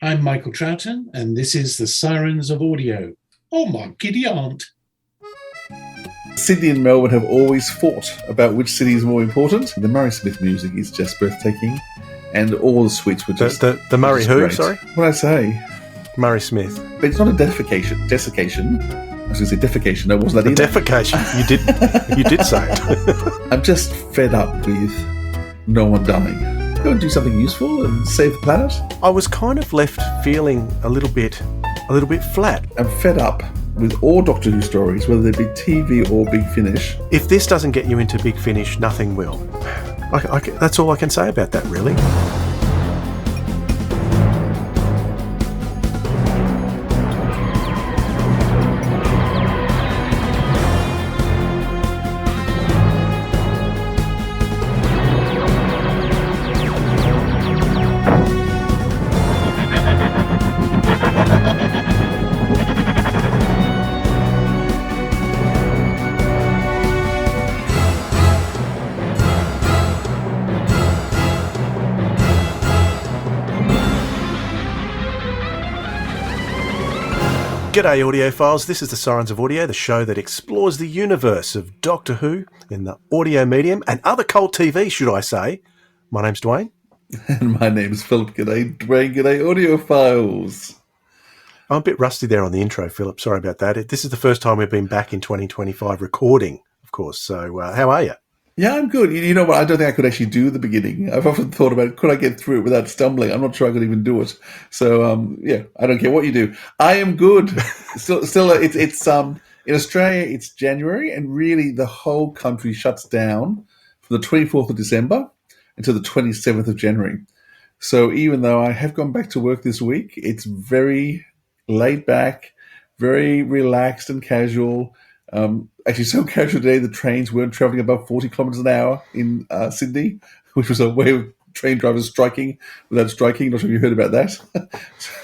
I'm Michael Troughton, and this is the Sirens of Audio. Oh, my giddy aunt. Sydney and Melbourne have always fought about which city is more important. The Murray Smith music is just breathtaking, and all the suites were just... The Murray who, great. sorry? What did I say? Murray Smith. But it's not a desiccation. I was going to say defecation. No, wasn't that either? Defecation. You did say it. I'm just fed up with no one dying. Go and do something useful and save the planet. I was kind of left feeling a little bit flat. I'm fed up with all Doctor Who stories, whether they be TV or Big Finish. If this doesn't get you into Big Finish, nothing will. That's all I can say about that, really. G'day audiophiles, this is the Sirens of Audio, the show that explores the universe of Doctor Who in the audio medium and other cult TV, should I say. My name's Dwayne. And my name's Philip. G'day Dwayne, g'day audiophiles. I'm a bit rusty there on the intro, Philip, sorry about that. This is the first time we've been back in 2025 recording, of course, so how are you? Yeah, I'm good. You know what? I don't think I could actually do the beginning. I've often thought about, could I get through it without stumbling? I'm not sure I could even do it. So, yeah, I don't care what you do. I am good. Still, it's in Australia, it's January, and really the whole country shuts down from the 24th of December until the 27th of January. So even though I have gone back to work this week, it's very laid back, very relaxed and casual. Actually, so casual today, the trains weren't travelling above 40 kilometres an hour in Sydney, which was a way of train drivers striking without striking. Not sure if you heard about that.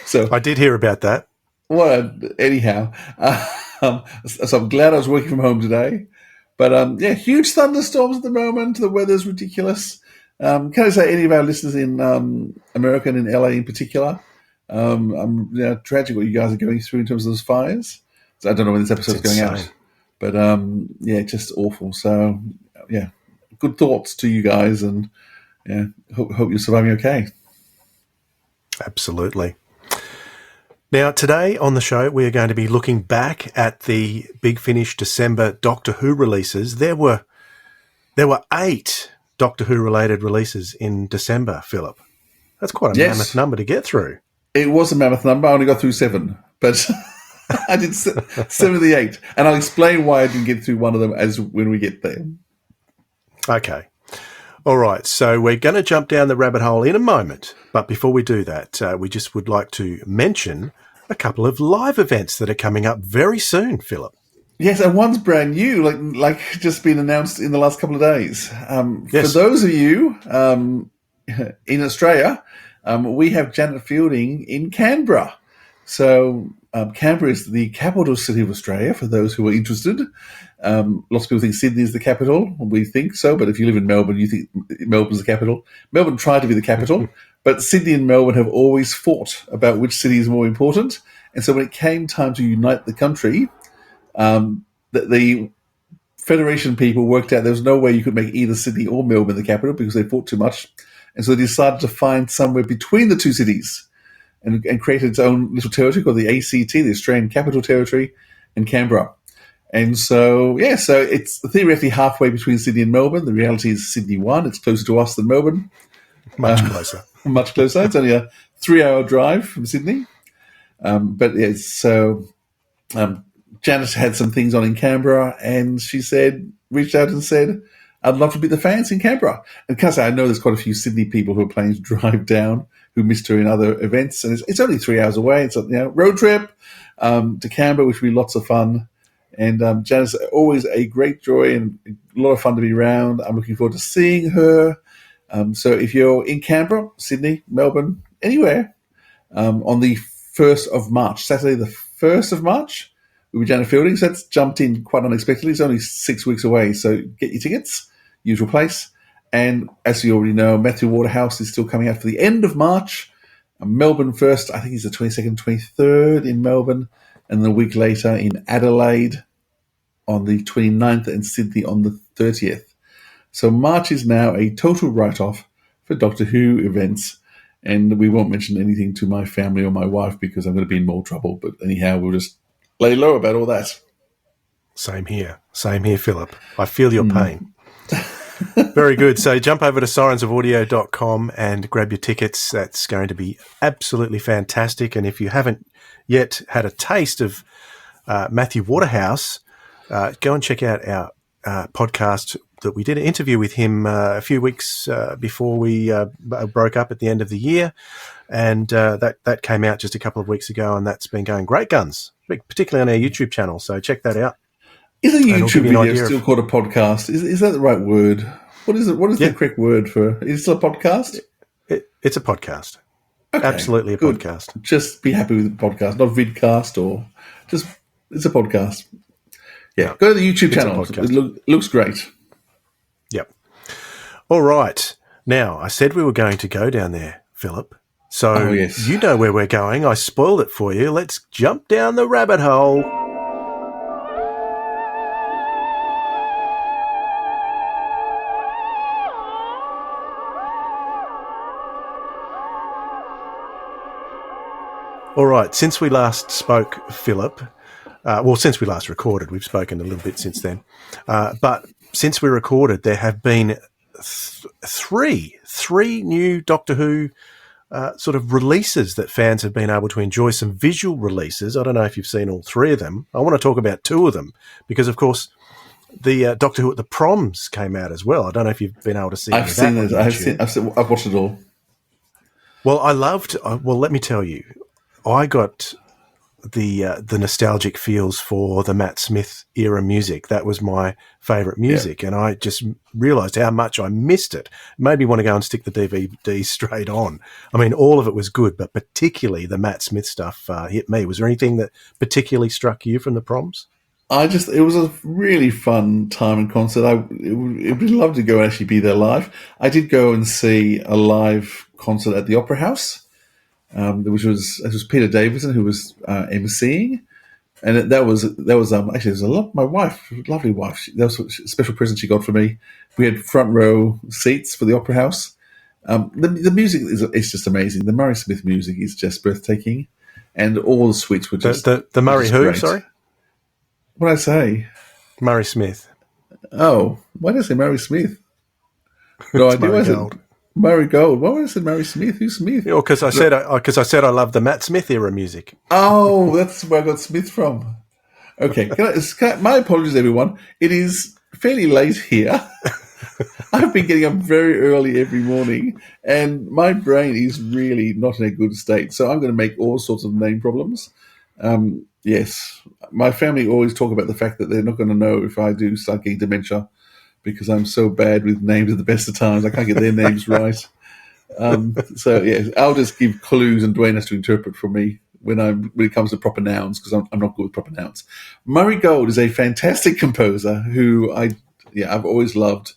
So I did hear about that. Well, anyhow, so I'm glad I was working from home today. But yeah, huge thunderstorms at the moment. The weather's ridiculous. Can I say any of our listeners in America and in LA in particular? Tragic what you guys are going through in terms of those fires. So I don't know when this episode's going out. But, yeah, just awful. So, yeah, good thoughts to you guys, and yeah, hope you're surviving okay. Absolutely. Now, today on the show, we are going to be looking back at the Big Finish December Doctor Who releases. There were 8 Doctor Who-related releases in December, Philip. That's quite a mammoth number to get through. It was a mammoth number. I only got through 7, but... I did 7 of the 8, and I'll explain why I didn't get through one of them as when we get there. Okay. All right, so we're going to jump down the rabbit hole in a moment, but before we do that, we just would like to mention a couple of live events that are coming up very soon, Philip. Yes, and one's brand new, like just been announced in the last couple of days. Yes. For those of you in Australia, we have Janet Fielding in Canberra. So Canberra is the capital city of Australia, for those who are interested. Lots of people think Sydney is the capital. We think so, but if you live in Melbourne, you think Melbourne's the capital. Melbourne tried to be the capital, but Sydney and Melbourne have always fought about which city is more important. And so when it came time to unite the country, the Federation people worked out there was no way you could make either Sydney or Melbourne the capital because they fought too much. And so they decided to find somewhere between the two cities and created its own little territory called the ACT, the Australian Capital Territory, in Canberra. And so, yeah, so it's theoretically halfway between Sydney and Melbourne. The reality is Sydney won. It's closer to us than Melbourne. Much closer. Much closer. It's only a 3-hour drive from Sydney. But yeah, so Janice had some things on in Canberra, and she reached out and said, I'd love to be the fans in Canberra. And because I know there's quite a few Sydney people who are planning to drive down who missed her in other events. And it's only 3 hours away. It's a road trip to Canberra, which will be lots of fun. And Janice, always a great joy and a lot of fun to be around. I'm looking forward to seeing her. So if you're in Canberra, Sydney, Melbourne, anywhere, on the 1st of March, Saturday the 1st of March, we'll be Janet Fielding. So that's jumped in quite unexpectedly. It's only 6 weeks away. So get your tickets, usual place. And as you already know, Matthew Waterhouse is still coming out for the end of March. Melbourne first, I think he's the 22nd, 23rd in Melbourne, and then a week later in Adelaide on the 29th and Sydney on the 30th. So March is now a total write-off for Doctor Who events, and we won't mention anything to my family or my wife because I'm going to be in more trouble. But anyhow, we'll just lay low about all that. Same here, Philip. I feel your pain. Very good. So jump over to sirensofaudio.com and grab your tickets. That's going to be absolutely fantastic. And if you haven't yet had a taste of Matthew Waterhouse, go and check out our podcast that we did an interview with him a few weeks before we broke up at the end of the year. And that came out just a couple of weeks ago, and that's been going great guns, particularly on our YouTube channel. So check that out. Is a YouTube video still called a podcast? Is that the right word? What is it? What is the correct word for? Is it still a podcast? It's a podcast. Okay, absolutely a podcast. Just be happy with the podcast, not vidcast or just it's a podcast. Yeah, go to the YouTube channel. It looks great. Yep. All right. Now, I said we were going to go down there, Philip. So you know where we're going. I spoiled it for you. Let's jump down the rabbit hole. All right, since we last spoke, Philip, since we last recorded, we've spoken a little bit since then, but since we recorded, there have been three new Doctor Who sort of releases that fans have been able to enjoy, some visual releases. I don't know if you've seen all three of them. I want to talk about two of them because, of course, the Doctor Who at the Proms came out as well. I don't know if you've been able to see I've seen it. I've watched it all. Well, let me tell you, I got the nostalgic feels for the Matt Smith era music. That was my favourite music, and I just realised how much I missed it. It made me want to go and stick the DVD straight on. I mean, all of it was good, but particularly the Matt Smith stuff hit me. Was there anything that particularly struck you from the Proms? It was a really fun time in concert. It would be lovely to go and actually be there live. I did go and see a live concert at the Opera House. It was Peter Davison who was emceeing, and that was actually there was a lot. My wife, lovely wife, that was a special present she got for me. We had front row seats for the Opera House. The music is just amazing. The Murray Smith music is just breathtaking, and all the suites were just the Murray who? Great. Sorry, what did I say? Murray Smith. Oh, why did I say Murray Smith? No idea. Murray Gold. Murray Gold. Why would I say Murray Smith? Who's Smith? Because I said I love the Matt Smith era music. Oh, that's where I got Smith from. Okay, my apologies, everyone. It is fairly late here. I've been getting up very early every morning, and my brain is really not in a good state. So I'm going to make all sorts of name problems. Yes, my family always talk about the fact that they're not going to know if I do start getting dementia, because I'm so bad with names at the best of times. I can't get their names right. So, yeah, I'll just give clues and Dwayne has to interpret for me when it comes to proper nouns, because I'm not good with proper nouns. Murray Gold is a fantastic composer who I've always loved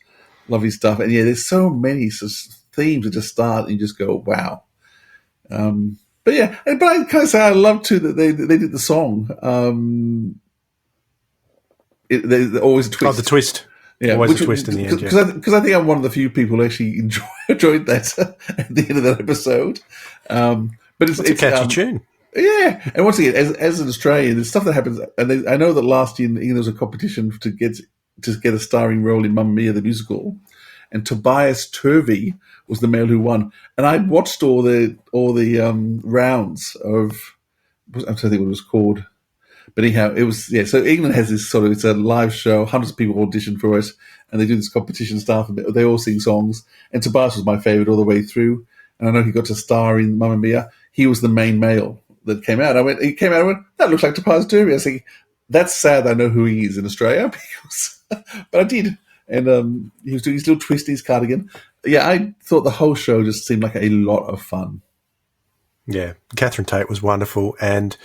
his stuff. And, yeah, there's so many themes that just start and you just go, wow. But I kind of say I love, too, that they did the song. There's always a twist. Oh, the twist. Yeah, always a twist in the end. Because I think I'm one of the few people who actually enjoyed that at the end of that episode. But it's a catchy tune. Yeah, and once again, as an Australian, there's stuff that happens. And I know that last year in England there was a competition to get a starring role in Mamma Mia the musical, and Tobias Turvey was the male who won. And I'd watched all the rounds of, I'm trying to think what it was called. But anyhow, it was, so England has this it's a live show, hundreds of people audition for it, and they do this competition stuff, and they all sing songs. And Tobias was my favourite all the way through. And I know he got to star in Mamma Mia. He was the main male that came out. I went, that looks like Tobias Turvey. I was thinking, that's sad I know who he is in Australia, but I did. And he was doing his little twisties cardigan. Yeah, I thought the whole show just seemed like a lot of fun. Yeah, Catherine Tate was wonderful, and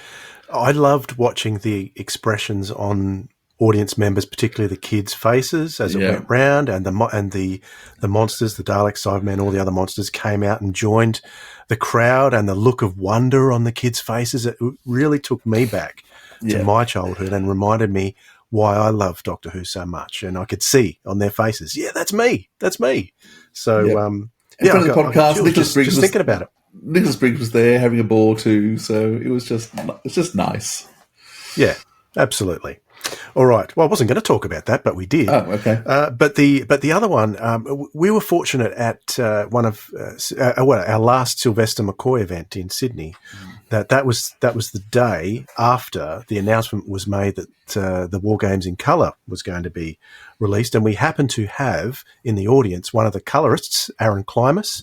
I loved watching the expressions on audience members, particularly the kids' faces as it went round, and the monsters, the Daleks, Cybermen, all the other monsters came out and joined the crowd, and the look of wonder on the kids' faces. It really took me back to my childhood and reminded me why I love Doctor Who so much. And I could see on their faces, that's me. So, in front of the podcast, Nicholas Briggs was thinking about it. Nicholas Briggs was there having a ball too, so it's just nice. Yeah, absolutely. All right. Well, I wasn't going to talk about that, but we did. Oh, okay. But the other one, we were fortunate at one of our last Sylvester McCoy event in Sydney. That was the day after the announcement was made that the War Games in colour was going to be released, and we happened to have in the audience one of the colourists, Aaron Klimas,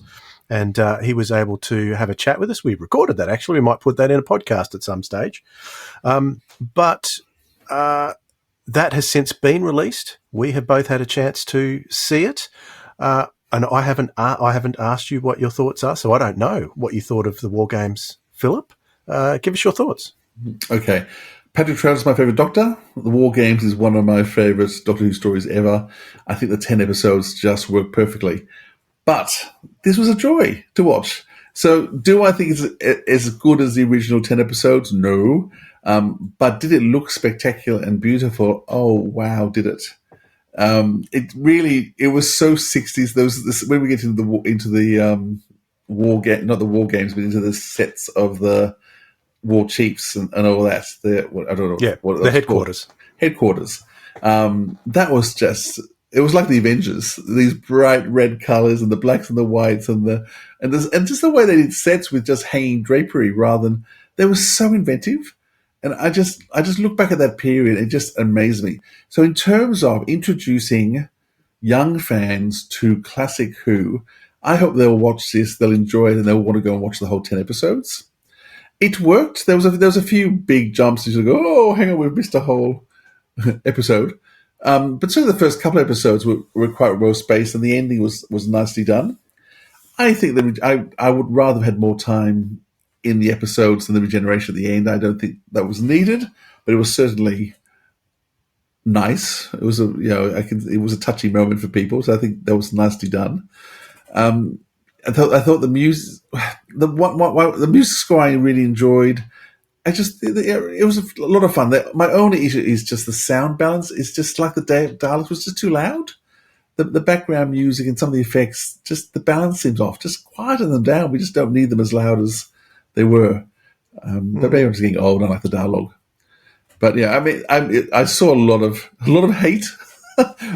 and he was able to have a chat with us. We recorded that, actually. We might put that in a podcast at some stage. But that has since been released. We have both had a chance to see it. And I haven't asked you what your thoughts are, so I don't know what you thought of the War Games, Philip. Give us your thoughts. Okay. Patrick Troughton's my favourite Doctor. The War Games is one of my favourite Doctor Who stories ever. I think the 10 episodes just work perfectly. But this was a joy to watch. So do I think it's as good as the original 10 episodes? No. But did it look spectacular and beautiful? Oh, wow, did it. It was so 60s. When we get into the not the War Games, but into the sets of the War Chiefs and all that. I don't know. Yeah, what the headquarters. Headquarters. That was just... It was like the Avengers, these bright red colours and the blacks and the whites and just the way they did sets with just hanging drapery rather than... They were so inventive. And I just look back at that period and it just amazed me. So in terms of introducing young fans to classic Who, I hope they'll watch this, they'll enjoy it, and they'll want to go and watch the whole 10 episodes. It worked. There was a few big jumps. You go, oh, hang on, we've missed a whole episode. But certainly the first couple of episodes were quite well spaced, and the ending was nicely done. I think that I would rather have had more time in the episodes than the regeneration at the end. I don't think that was needed, but it was certainly nice. It was it was a touchy moment for people, so I think that was nicely done. I thought the music, the music score I really enjoyed. It was a lot of fun. My only issue is just the sound balance. It's just like the Daleks was just too loud. The background music and some of the effects, just the balance seems off. Just quieten them down. We just don't need them as loud as they were. But maybe I'm just getting old and I like the dialogue. But yeah, I mean, I saw a lot of hate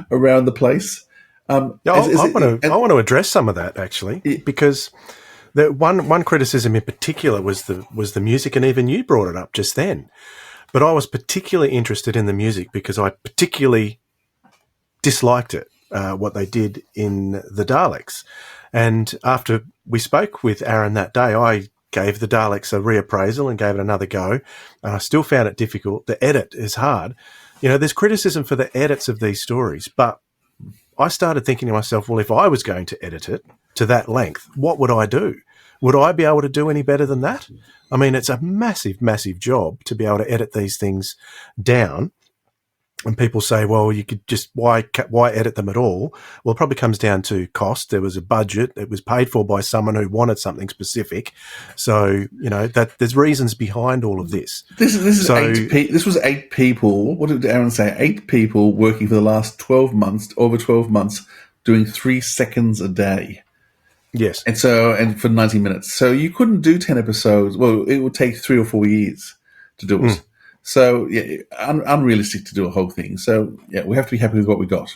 around the place. I want to address some of that actually, because the one criticism in particular was the music, and even you brought it up just then. But I was particularly interested in the music because I particularly disliked it, what they did in the Daleks. And after we spoke with Aaron that day, I gave the Daleks a reappraisal and gave it another go, and I still found it difficult. The edit is hard. There's criticism for the edits of these stories, but I started thinking to myself, well, if I was going to edit it to that length, what would I do? Would I be able to do any better than that? I mean, it's a massive, massive job to be able to edit these things down. And people say, well, you could just, why edit them at all? Well, it probably comes down to cost. There was a budget. It was paid for by someone who wanted something specific. So, that there's reasons behind all of this. This was 8 people. What did Aaron say? 8 people working for the last 12 months, over 12 months, doing 3 seconds a day. Yes. And for 90 minutes. So you couldn't do 10 episodes. Well, it would take 3 or 4 years to do it. So, yeah, unrealistic to do a whole thing. So, yeah, we have to be happy with what we got.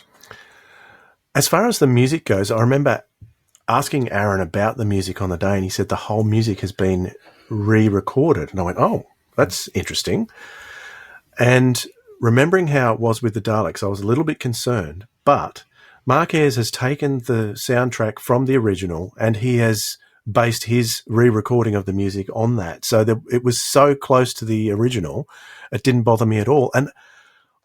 As far as the music goes, I remember asking Aaron about the music on the day, and he said the whole music has been re-recorded. And I went, oh, that's interesting. And remembering how it was with the Daleks, I was a little bit concerned. But Mark Ayres has taken the soundtrack from the original, and he has based his re-recording of the music on that. So it was so close to the original, it didn't bother me at all. And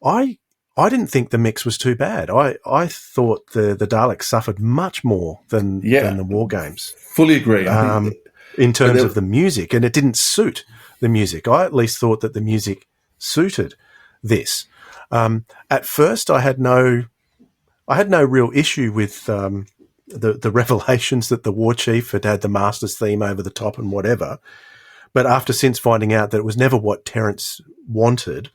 I didn't think the mix was too bad. I thought the Daleks suffered much more than the War Games. Fully agree. In terms of the music, and it didn't suit the music. I at least thought that the music suited this. At first, I had no real issue with the revelations that the war chief had the Masters theme over the top and whatever. But since finding out that it was never what Terence wanted,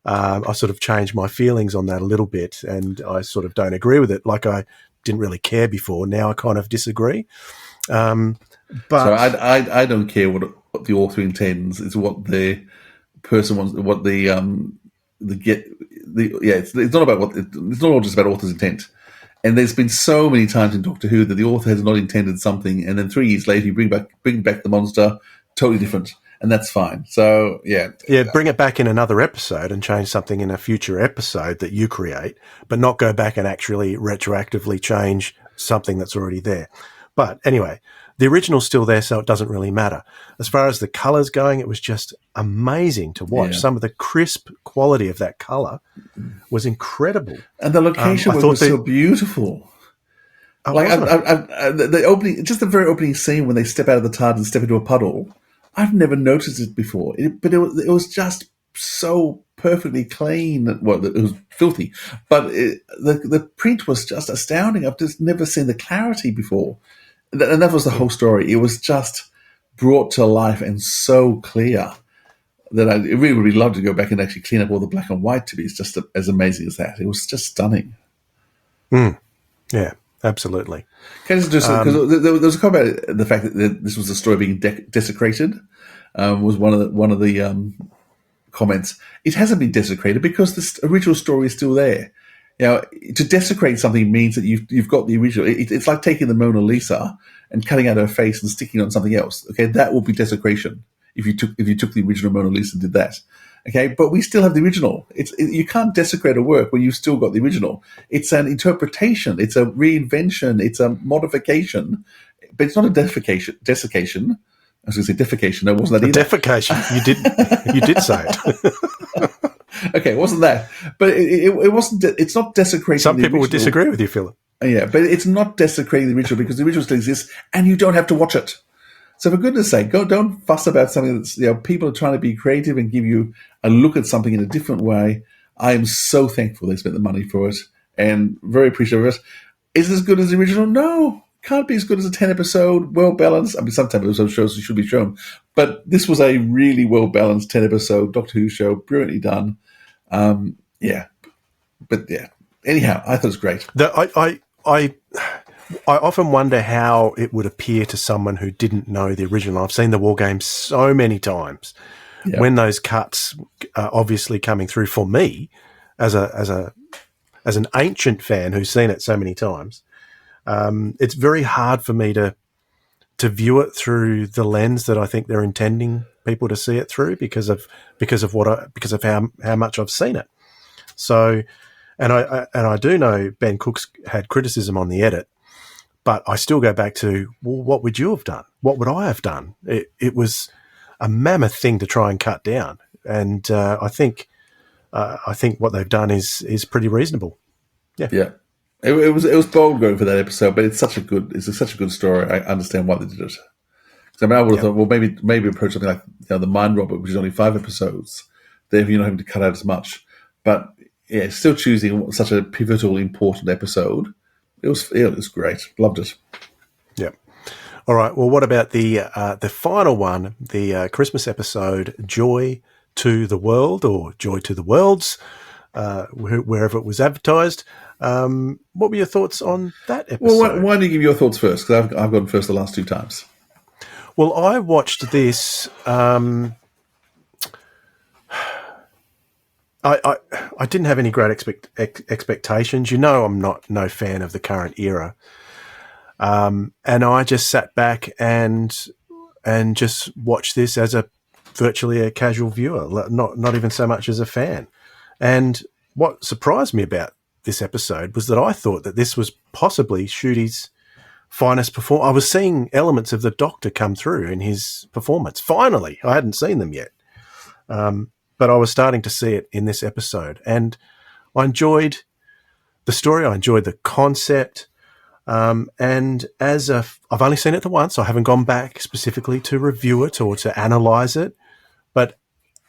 I sort of changed my feelings on that a little bit, and I sort of don't agree with it. Like I didn't really care before. Now I kind of disagree. But so I don't care what the author intends. It's what the person wants. What it's not about it's not all just about author's intent. And there's been so many times in Doctor Who that the author has not intended something, and then 3 years later you bring back the monster totally different, and that's fine. So bring it back in another episode and change something in a future episode that you create, but not go back and actually retroactively change something that's already there. But anyway, the original's still there, so it doesn't really matter. As far as the colours going, it was just amazing to watch. Some of the crisp quality of that colour was incredible. And the location was so beautiful. The opening, just the very opening scene when they step out of the TARDIS and step into a puddle, I've never noticed it before. But it was just so perfectly clean. Well, it was filthy, but the print was just astounding. I've just never seen the clarity before. And that was the whole story. It was just brought to life and so clear that I really would love to go back and actually clean up all the black and white to be just as amazing as that. It was just stunning. Yeah, absolutely. Can I just do something? Because there was a comment about the fact that this was a story being desecrated. Was one of the comments. It hasn't been desecrated because the original story is still there. You know, to desecrate something means that you've got the original. It's like taking the Mona Lisa and cutting out her face and sticking it on something else. Okay, that will be desecration if you took the original Mona Lisa and did that. Okay, but we still have the original. You can't desecrate a work when you've still got the original. It's an interpretation. It's a reinvention. It's a modification, but it's not a desiccation. I was going to say defecation. No, wasn't that either? Defecation. You did say it. Okay, it wasn't that, but it wasn't. It's not desecrating. Some people would disagree with you, Philip. Yeah, but it's not desecrating the original because the original still exists, and you don't have to watch it. So, for goodness' sake, don't fuss about something that's people are trying to be creative and give you a look at something in a different way. I am so thankful they spent the money for it, and very appreciative of it. Is it as good as the original? No, can't be as good as a 10-episode, well balanced. I mean, some 10-episode shows should be shown, but this was a really well balanced 10-episode Doctor Who show, brilliantly done. Anyhow, I thought it was great. I often wonder how it would appear to someone who didn't know the original. I've seen the War Games so many times. Yep. When those cuts are obviously coming through for me as an ancient fan who's seen it so many times, it's very hard for me to view it through the lens that I think they're intending people to see it through because of how much I've seen it. So, and I do know Ben Cook's had criticism on the edit, but I still go back to, well, what would you have done? What would I have done? It was a mammoth thing to try and cut down, and I think what they've done is pretty reasonable. Yeah. It was bold going for that episode, but it's such a good story. I understand why they did it. I mean, I would have thought, well, maybe approach something like the Mind Robber, which is only 5 episodes. Therefore, you're not having to cut out as much. But yeah, still choosing such a pivotal, important episode. It was great. Loved it. Yeah. All right. Well, what about the final one, the Christmas episode, Joy to the World or Joy to the Worlds, wherever it was advertised? What were your thoughts on that episode? Well, why don't you give your thoughts first? Because I've gone first the last 2 times. Well, I watched this. I didn't have any great expectations. You know, I'm no fan of the current era, and I just sat back and just watched this as virtually a casual viewer, not even so much as a fan. And what surprised me about this episode was that I thought that this was possibly Ncuti's finest performance. I was seeing elements of the Doctor come through in his performance. Finally, I hadn't seen them yet. But I was starting to see it in this episode. And I enjoyed the story. I enjoyed the concept. And I've only seen it the once. I haven't gone back specifically to review it or to analyse it. But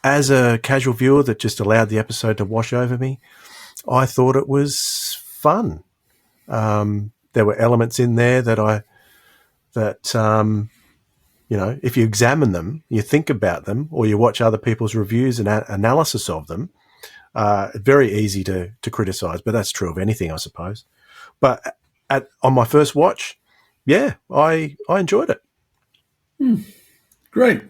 as a casual viewer that just allowed the episode to wash over me, I thought it was fun. There were elements in there that if you examine them, you think about them, or you watch other people's reviews and analysis of them, very easy to criticise. But that's true of anything, I suppose. But on my first watch, yeah, I enjoyed it. Great.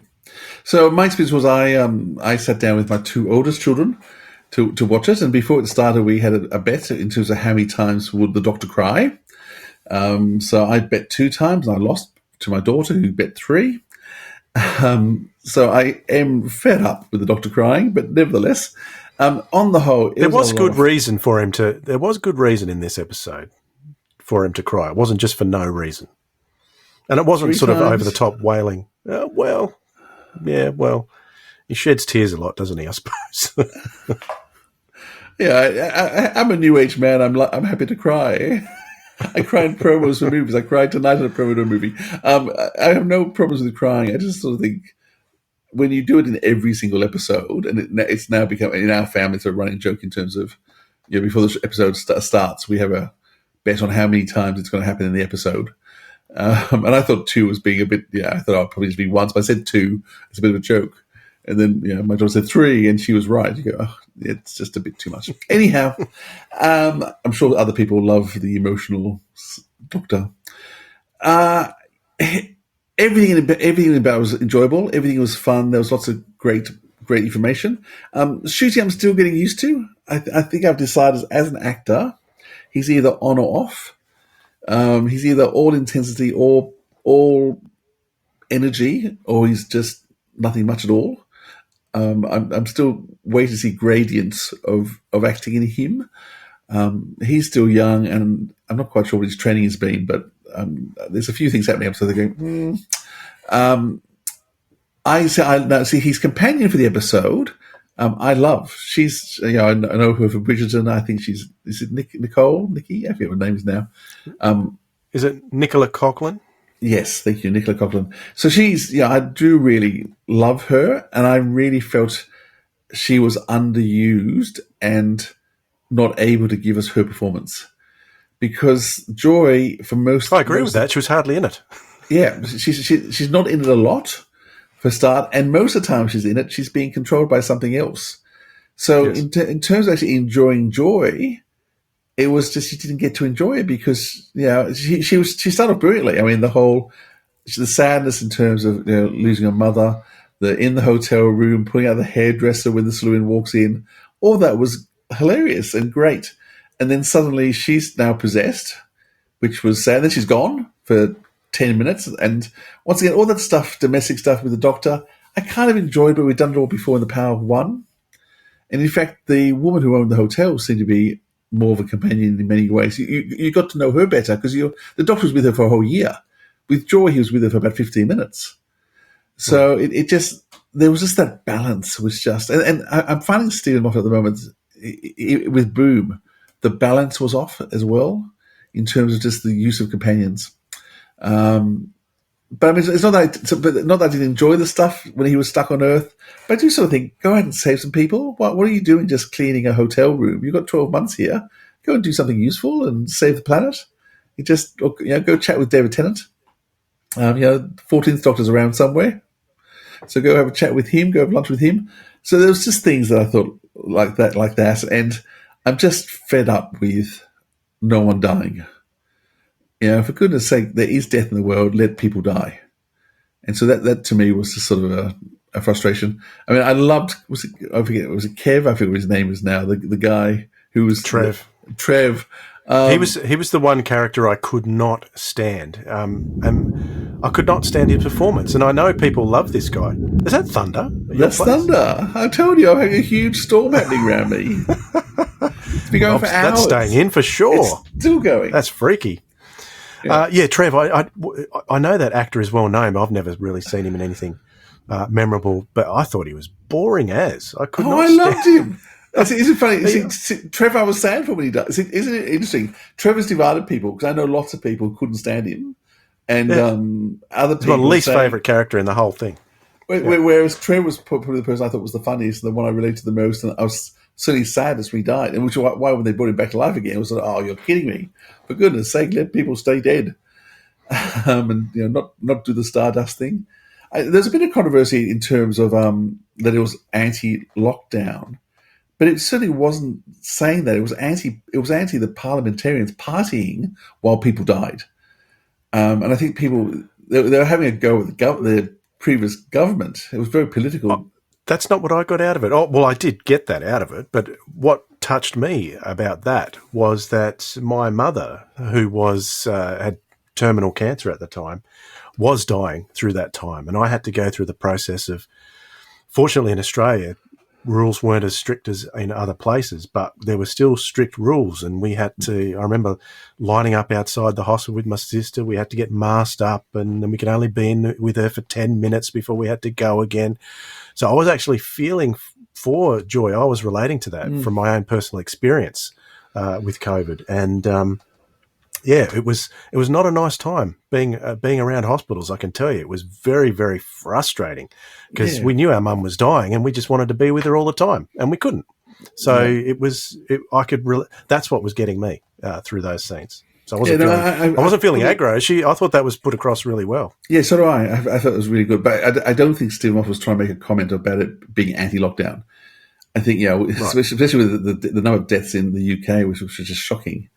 So my experience was I sat down with my two oldest children to watch it, and before it started, we had a bet in terms of how many times would the Doctor cry. So I bet 2 times, and I lost to my daughter, who bet 3. So I am fed up with the Doctor crying, but nevertheless, on the whole, there was good reason for him to. There was good reason in this episode for him to cry. It wasn't just for no reason, and it wasn't sort of over the top wailing. He sheds tears a lot, doesn't he? I suppose. Yeah, I'm a new age man. I'm happy to cry. I cry in promos for movies. I cried tonight in a promo to a movie. I have no problems with crying. I just sort of think when you do it in every single episode, and it's now become, in our family, it's a running joke in terms of, before the episode starts, we have a bet on how many times it's going to happen in the episode. And I thought 2 was being a bit, I thought I'll probably just be once, but I said 2. It's a bit of a joke. And then, my daughter said 3, and she was right. You go, oh, it's just a bit too much. Anyhow, I'm sure other people love the emotional Doctor. Everything about it was enjoyable. Everything was fun. There was lots of great information. Shooting, I'm still getting used to. I think I've decided as an actor, he's either on or off. He's either all intensity or all energy, or he's just nothing much at all. I'm still waiting to see gradients of acting in him. He's still young, and I'm not quite sure what his training has been, but there's a few things happening. So they're going, I see his companion for the episode. I love. She's, I know her from Bridgerton. I think is it Nikki? I forget what her name is now. Is it Nicola Coughlan? Yes, thank you, Nicola Coughlan. So she's, I do really love her, and I really felt she was underused and not able to give us her performance. Because Joy, for most... I agree with that. She was hardly in it. Yeah, she's not in it a lot, for a start, and most of the time she's in it, she's being controlled by something else. So yes. in terms of actually enjoying Joy, it was just she didn't get to enjoy it because she started brilliantly. I mean, the sadness in terms of losing her mother, in the hotel room, pulling out the hairdresser when the saloon walks in, all that was hilarious and great. And then suddenly she's now possessed, which was sad. Then she's gone for 10 minutes, and once again, all that stuff, domestic stuff with the Doctor, I kind of enjoyed, but we've done it all before in The Power of One. And in fact, the woman who owned the hotel seemed to be more of a companion in many ways. You got to know her better because the Doctor was with her for a whole year. With Joy, he was with her for about 15 minutes. So there was just that balance was just, and I'm finding Stephen Moffat at the moment with Boom, the balance was off as well in terms of just the use of companions. But I mean, it's not that I didn't enjoy the stuff when he was stuck on Earth. But I do sort of think, go ahead and save some people. What are you doing just cleaning a hotel room? You've got 12 months here. Go and do something useful and save the planet. Go chat with David Tennant. 14th Doctor's around somewhere. So go have a chat with him, go have lunch with him. So there was just things that I thought like that. And I'm just fed up with no one dying. For goodness sake, there is death in the world, let people die. And so that to me was just sort of a frustration. I mean, I loved, was it Kev? I forget what his name is now, the guy who was... Trev. He was the one character I could not stand. And I could not stand his performance. And I know people love this guy. Is that thunder? That's thunder. I told you, I'm having a huge storm happening around me. It's been going for hours. That's staying in for sure. It's still going. That's freaky. Yeah, Trev, I know that actor is well known. I've never really seen him in anything memorable, but I thought he was boring as. I loved him. Isn't it funny? Trevor, I was sad for when he died. Isn't it interesting? Trevor's divided people because I know lots of people who couldn't stand him, and other people. He's my least favourite character in the whole thing. Whereas Trevor was probably the person I thought was the funniest, and the one I related the most, and I was certainly saddest when he died. And why when they brought him back to life again, it was like, oh, you're kidding me! For goodness' sake, let people stay dead, and not do the Stardust thing. There's a bit of controversy in terms of that it was anti-lockdown, but it certainly wasn't saying that. It was anti the parliamentarians partying while people died, and I think people they were having a go with the previous government. It was very political. Oh, that's not what I got out of it. Oh, well, I did get that out of it, but what touched me about that was that my mother, who was had terminal cancer at the time, was dying through that time, and I had to go through the process of. Fortunately, in Australia, rules weren't as strict as in other places, but there were still strict rules, and we had to. I remember lining up outside the hospital with my sister. We had to get masked up, and then we could only be in with her for 10 minutes before we had to go again. So I was actually feeling for Joy. I was relating to that from my own personal experience with COVID, and it was not a nice time being around hospitals. I can tell you, it was very, very frustrating because we knew our mum was dying and we just wanted to be with her all the time, and we couldn't. So that's what was getting me through those scenes. So I wasn't feeling aggro. I thought that was put across really well. Yeah, so do I. I thought it was really good, but I don't think Stephen Moffat was trying to make a comment about it being anti-lockdown. I think, especially with the number of deaths in the UK, which was just shocking.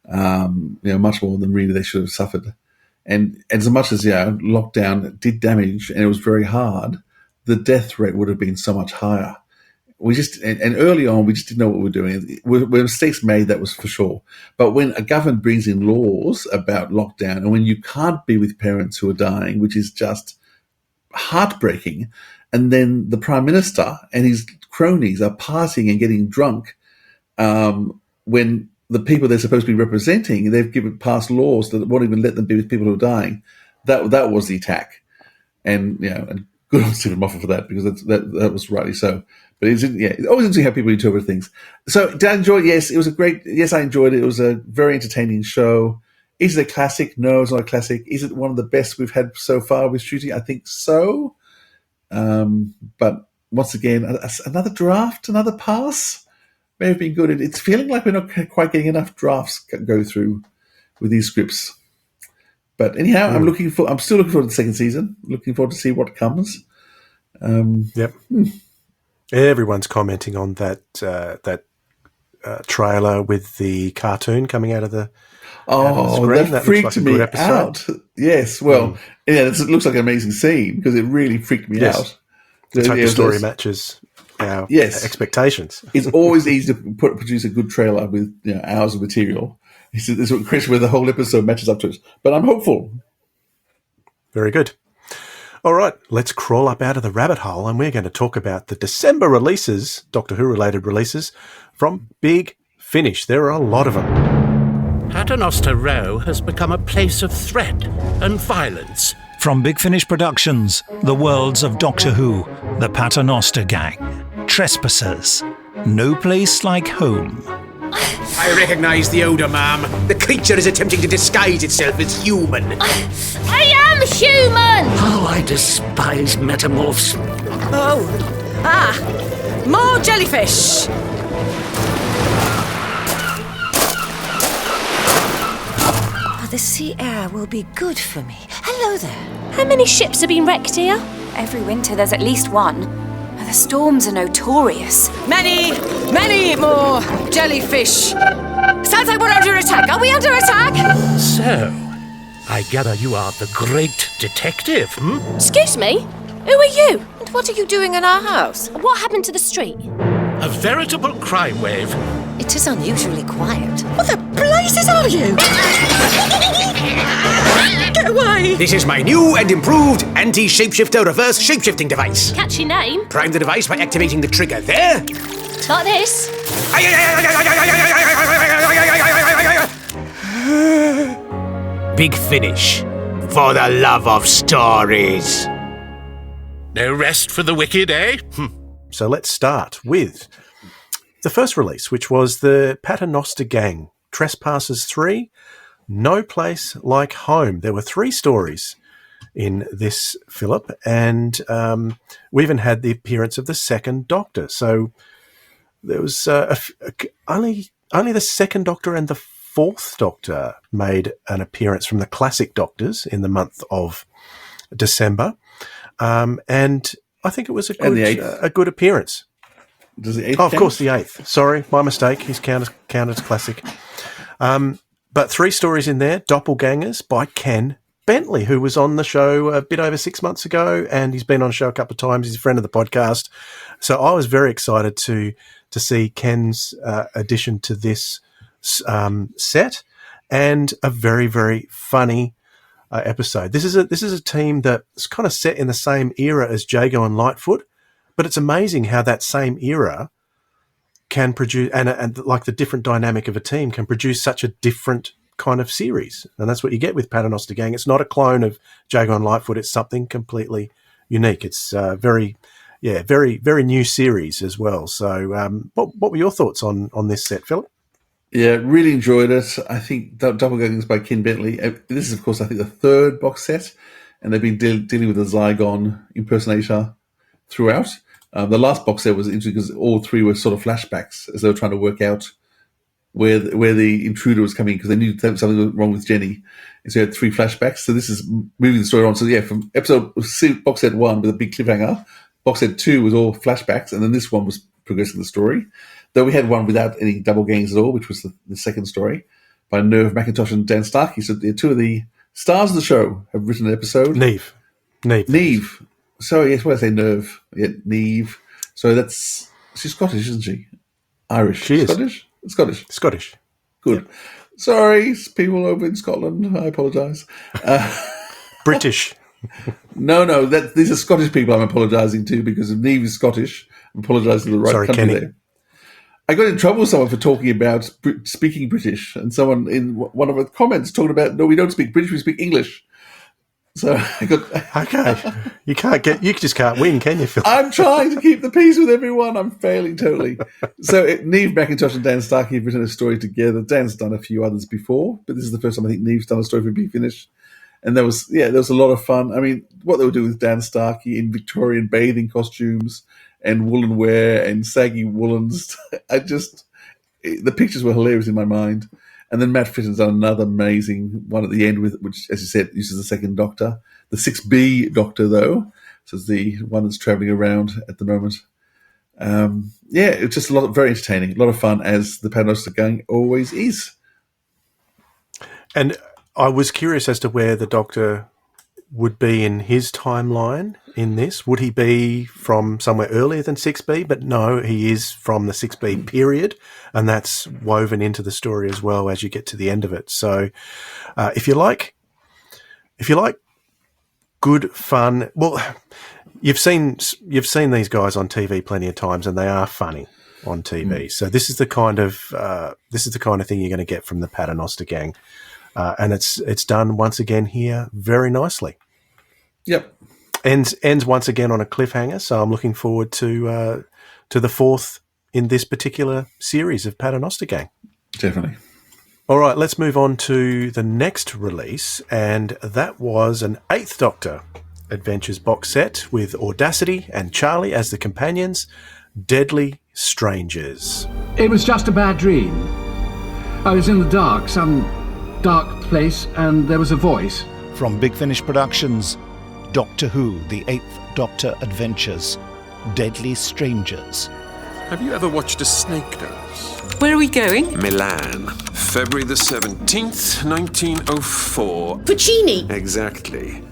Much more than really they should have suffered. And as much as lockdown did damage and it was very hard, the death rate would have been so much higher. We just and early on we just didn't know what we were doing. When mistakes made, that was for sure. But when a government brings in laws about lockdown, and when you can't be with parents who are dying, which is just heartbreaking, and then the Prime Minister and his cronies are partying and getting drunk when the people they're supposed to be representing, they've passed laws that won't even let them be with people who are dying. That was the attack, and and good on Stephen Moffat for that, because that was rightly so. But it's always interesting how people interpret things. So did I enjoy it? Yes, it was I enjoyed it. It was a very entertaining show. Is it a classic? No, it's not a classic. Is it one of the best we've had so far with shooting? I think so. But once again, another draft, another pass. May have been good. It's feeling like we're not quite getting enough drafts go through with these scripts. But anyhow, I'm still looking forward to the second season. Looking forward to see what comes. Yep. Everyone's commenting on that trailer with the cartoon coming out of the screen. That freaked me out. Yes, well, it looks like an amazing scene because it really freaked me out. Let's hope the story matches our expectations. It's always easy to produce a good trailer with hours of material. It's a question where the whole episode matches up to it. But I'm hopeful. Very good. All right, let's crawl up out of the rabbit hole, and we're going to talk about the December releases, Doctor Who-related releases, from Big Finish. There are a lot of them. Paternoster Row has become a place of threat and violence. From Big Finish Productions, the worlds of Doctor Who, the Paternoster Gang, Trespassers, No Place Like Home. I recognise the odour, ma'am. The creature is attempting to disguise itself as human. I am human! How I despise metamorphs. More jellyfish! The sea air will be good for me. Hello there. How many ships have been wrecked here? Every winter there's at least one. The storms are notorious. Many more jellyfish. Sounds like we're under attack. Are we under attack? So, I gather you are the great detective, Excuse me? Who are you? And what are you doing in our house? What happened to the street? A veritable crime wave. It is unusually quiet. What the blazes are you? Get away! This is my new and improved anti-shapeshifter reverse shapeshifting device. Catchy name. Prime the device by activating the trigger there. Like this. Big Finish. For the love of stories. No rest for the wicked, eh? So let's start with the first release, which was the Paternoster Gang, Trespassers 3, No Place Like Home. There were 3 stories in this, Philip, and we even had the appearance of the second Doctor. So there was only the second Doctor and the fourth Doctor made an appearance from the classic Doctors in the month of December, and I think it was a good appearance. Does the eighth of course, the eighth. Sorry, my mistake. He's counted as classic. But 3 stories in there, Doppelgangers by Ken Bentley, who was on the show a bit over 6 months ago, and he's been on the show a couple of times. He's a friend of the podcast. So I was very excited to see Ken's addition to this set, and a very, very funny episode. This is a team that's kind of set in the same era as Jago and Lightfoot, but it's amazing how that same era can produce, and like the different dynamic of a team can produce such a different kind of series. And that's what you get with Paternoster Gang. It's not a clone of Jago and Lightfoot. It's something completely unique. It's very, very new series as well. So what were your thoughts on this set, Philip? Yeah, really enjoyed it. I think Doppelgangers by Ken Bentley. This is, of course, I think the 3rd box set, and they've been dealing with the Zygon impersonator throughout. The last box set was interesting because all 3 were sort of flashbacks as they were trying to work out where the intruder was coming, because they knew something was wrong with Jenny. And so you had 3 flashbacks. So this is moving the story on. So yeah, from box set 1 with a big cliffhanger, box set 2 was all flashbacks, and then this one was progressing the story. Though we had one without any double gangs at all, which was the second story by Nerve McIntosh and Dan Starkey. So 2 of the stars of the show have written an episode. Neve. Sorry, yes, what did I say? Nerve. Yeah, Neve. So she's Scottish, isn't she? Irish. She is. Scottish. Good. Yep. Sorry, people over in Scotland. I apologise. British. No, these are Scottish people I'm apologising to, because if Neve is Scottish, I'm apologising to the right country Kenny. there. I got in trouble with someone for talking about speaking British, and someone in one of the comments talking about, no, we don't speak British, we speak English. So I got... Okay. You just can't win, can you, Phil? I'm trying to keep the peace with everyone. I'm failing totally. So Neve McIntosh and Dan Starkey have written a story together. Dan's done a few others before, but this is the first time I think Neve's done a story for Big Finish. And there was a lot of fun. I mean, what they were doing with Dan Starkey in Victorian bathing costumes and woolen wear and saggy woolens. The pictures were hilarious in my mind. And then Matt Fitton's done another amazing one at the end, which, as you said, uses the second Doctor. The 6B Doctor, though, so it's the one that's travelling around at the moment. It's just very entertaining, a lot of fun, as the Paternoster Gang always is. And I was curious as to where the Doctor would be in his timeline in this. Would he be from somewhere earlier than 6B? But no, he is from the 6B period, and that's woven into the story as well as you get to the end of it. So if you like good fun, well, you've seen these guys on TV plenty of times, and they are funny on TV. So this is the kind of thing you're going to get from the Paternoster Gang. And it's done once again here very nicely. Yep. Ends once again on a cliffhanger, so I'm looking forward to the 4th in this particular series of Paternoster Gang. Definitely. All right, let's move on to the next release, and that was an 8th Doctor Adventures box set with Audacity and Charlie as the companions, Deadly Strangers. It was just a bad dream. I was in the dark, some dark place, and there was a voice. From Big Finish Productions, Doctor Who, the 8th Doctor Adventures, Deadly Strangers. Have you ever watched a snake dance? Where are we going? Milan, February the 17th, 1904. Puccini. Exactly.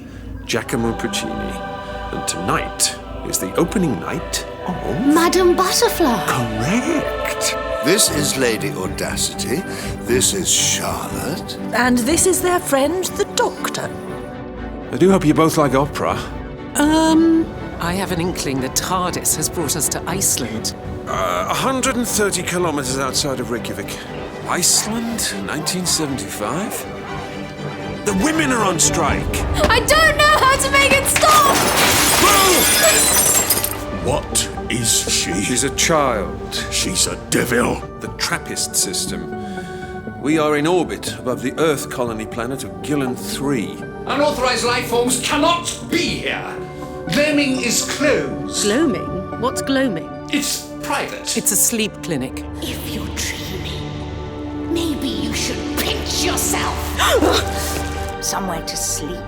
Giacomo Puccini. And tonight is the opening night of... Madame Butterfly. Correct. This is Lady Audacity. This is Charlotte. And this is their friend, the Doctor. I do hope you both like opera. I have an inkling the TARDIS has brought us to Iceland. 130 kilometers outside of Reykjavik. Iceland, 1975? The women are on strike! I don't know how to make it stop! What is she? She's a child. She's a devil. The Trappist system. We are in orbit above the Earth colony planet of Gillen 3. Unauthorized life forms cannot be here. Gloaming is closed. Gloaming? What's gloaming? It's private. It's a sleep clinic. If you're dreaming, maybe you should pinch yourself. Somewhere to sleep,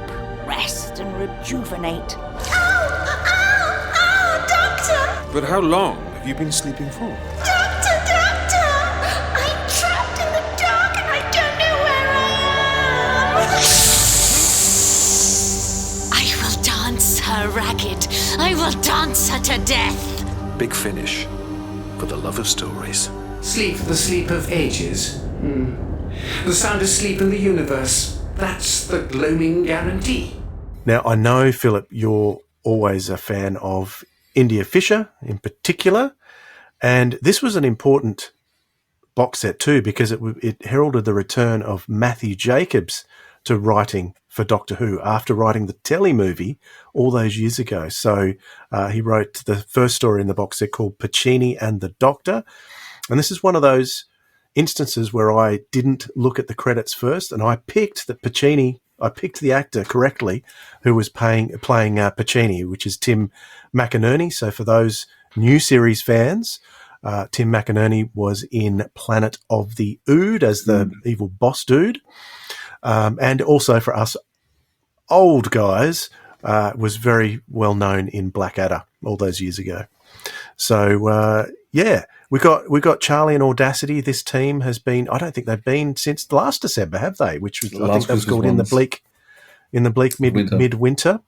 rest, and rejuvenate. Ow, Doctor! But how long have you been sleeping for? Doctor! I'm trapped in the dark and I don't know where I am. I will dance her ragged. I will dance her to death. Big Finish. For the love of stories. Sleep, the sleep of ages. The sound of sleep in the universe. That's the gloaming guarantee. Now, I know, Philip, you're always a fan of India Fisher in particular, and this was an important box set too because it heralded the return of Matthew Jacobs to writing for Doctor Who after writing the telly movie all those years ago. So he wrote the first story in the box set called Puccini and the Doctor, and this is one of those instances where I didn't look at the credits first, and I picked the actor correctly who was playing Puccini, which is Tim McInerney. So for those new series fans, Tim McInerney was in Planet of the Ood as the evil boss dude. And also for us old guys, was very well known in Blackadder all those years ago. So, we got Charlie and Audacity. This team has been, I don't think they've been since last December, have they? Which was, I think that was called In the Bleak Midwinter.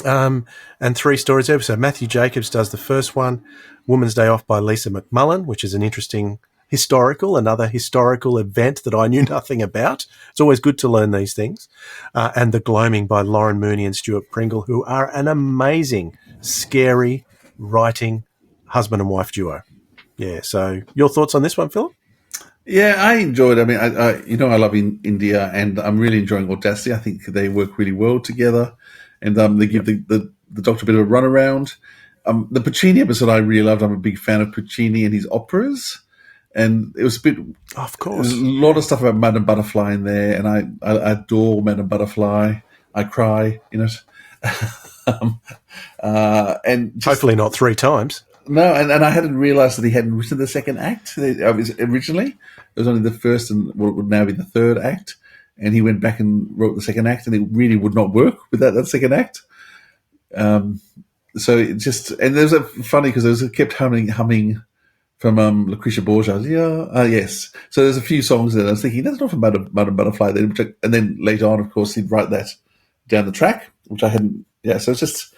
And 3 stories there. So Matthew Jacobs does the first one, Woman's Day Off by Lisa McMullen, which is an interesting another historical event that I knew nothing about. It's always good to learn these things. And The Gloaming by Lauren Mooney and Stuart Pringle, who are an amazing, scary writing husband and wife duo. Yeah. So your thoughts on this one, Philip? Yeah, I enjoyed it. I mean, I love India, and I'm really enjoying Audacity. I think they work really well together, and they give the Doctor a bit of a runaround. The Puccini episode I really loved. I'm a big fan of Puccini and his operas, and it was a bit. Of course, there's a lot of stuff about Madame Butterfly in there, and I adore Madame Butterfly. I cry in it, and hopefully not 3 times. No, and I hadn't realised that he hadn't written the second act. Originally, it was only the first and what would now be the third act, and he went back and wrote the second act, and it really would not work without that second act. So it just, and there's a funny because it kept humming from Lucretia Borgia. Yes. So there's a few songs there. I was thinking that's not from Madame Butterfly. And then later on, of course, he'd write that down the track, which I hadn't. Yeah. So it's just.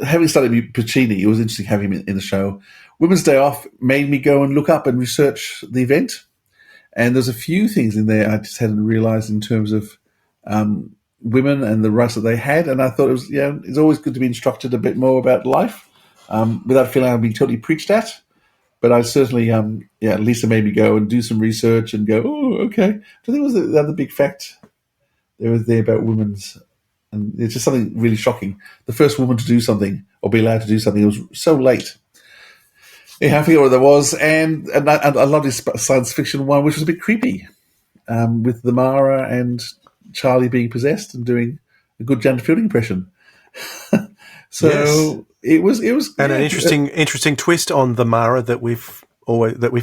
Having studied Puccini, it was interesting having him in the show. Women's Day Off made me go and look up and research the event. And there's a few things in there I just hadn't realised in terms of women and the rights that they had. And I thought it's always good to be instructed a bit more about life without feeling I'm being totally preached at. But I certainly, Lisa made me go and do some research and go, oh, okay. I think it was the other big fact there was there about women's. And it's just something really shocking. The first woman to do something or be allowed to do something, it was so late. Yeah, I forget what that was. And I love this science fiction one, which was a bit creepy, with the Mara and Charlie being possessed and doing a good Janet Fielding impression. So it was and an interesting twist on the Mara that we've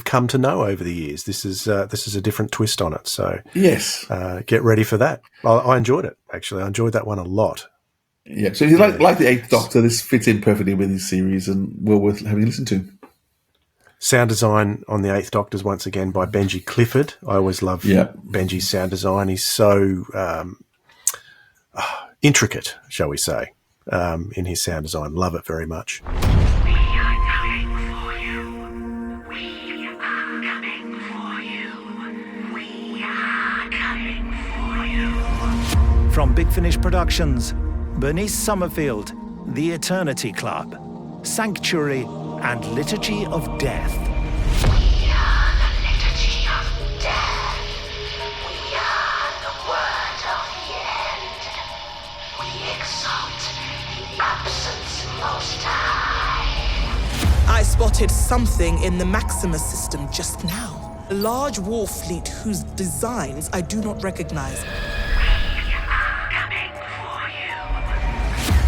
come to know over the years. This is a different twist on it. So yes, get ready for that. I enjoyed it, actually. I enjoyed that one a lot. Yeah. So if you like the Eighth Doctor, this fits in perfectly with his series and well worth having a listen to. Sound design on the Eighth Doctor is once again by Benji Clifford. I always love Benji's sound design. He's so intricate, shall we say, in his sound design. Love it very much. From Big Finish Productions, Bernice Summerfield, The Eternity Club, Sanctuary, and Liturgy of Death. We are the Liturgy of Death. We are the word of the end. We exalt the absence most high. I spotted something in the Maximus system just now. A large war fleet whose designs I do not recognize. We are coming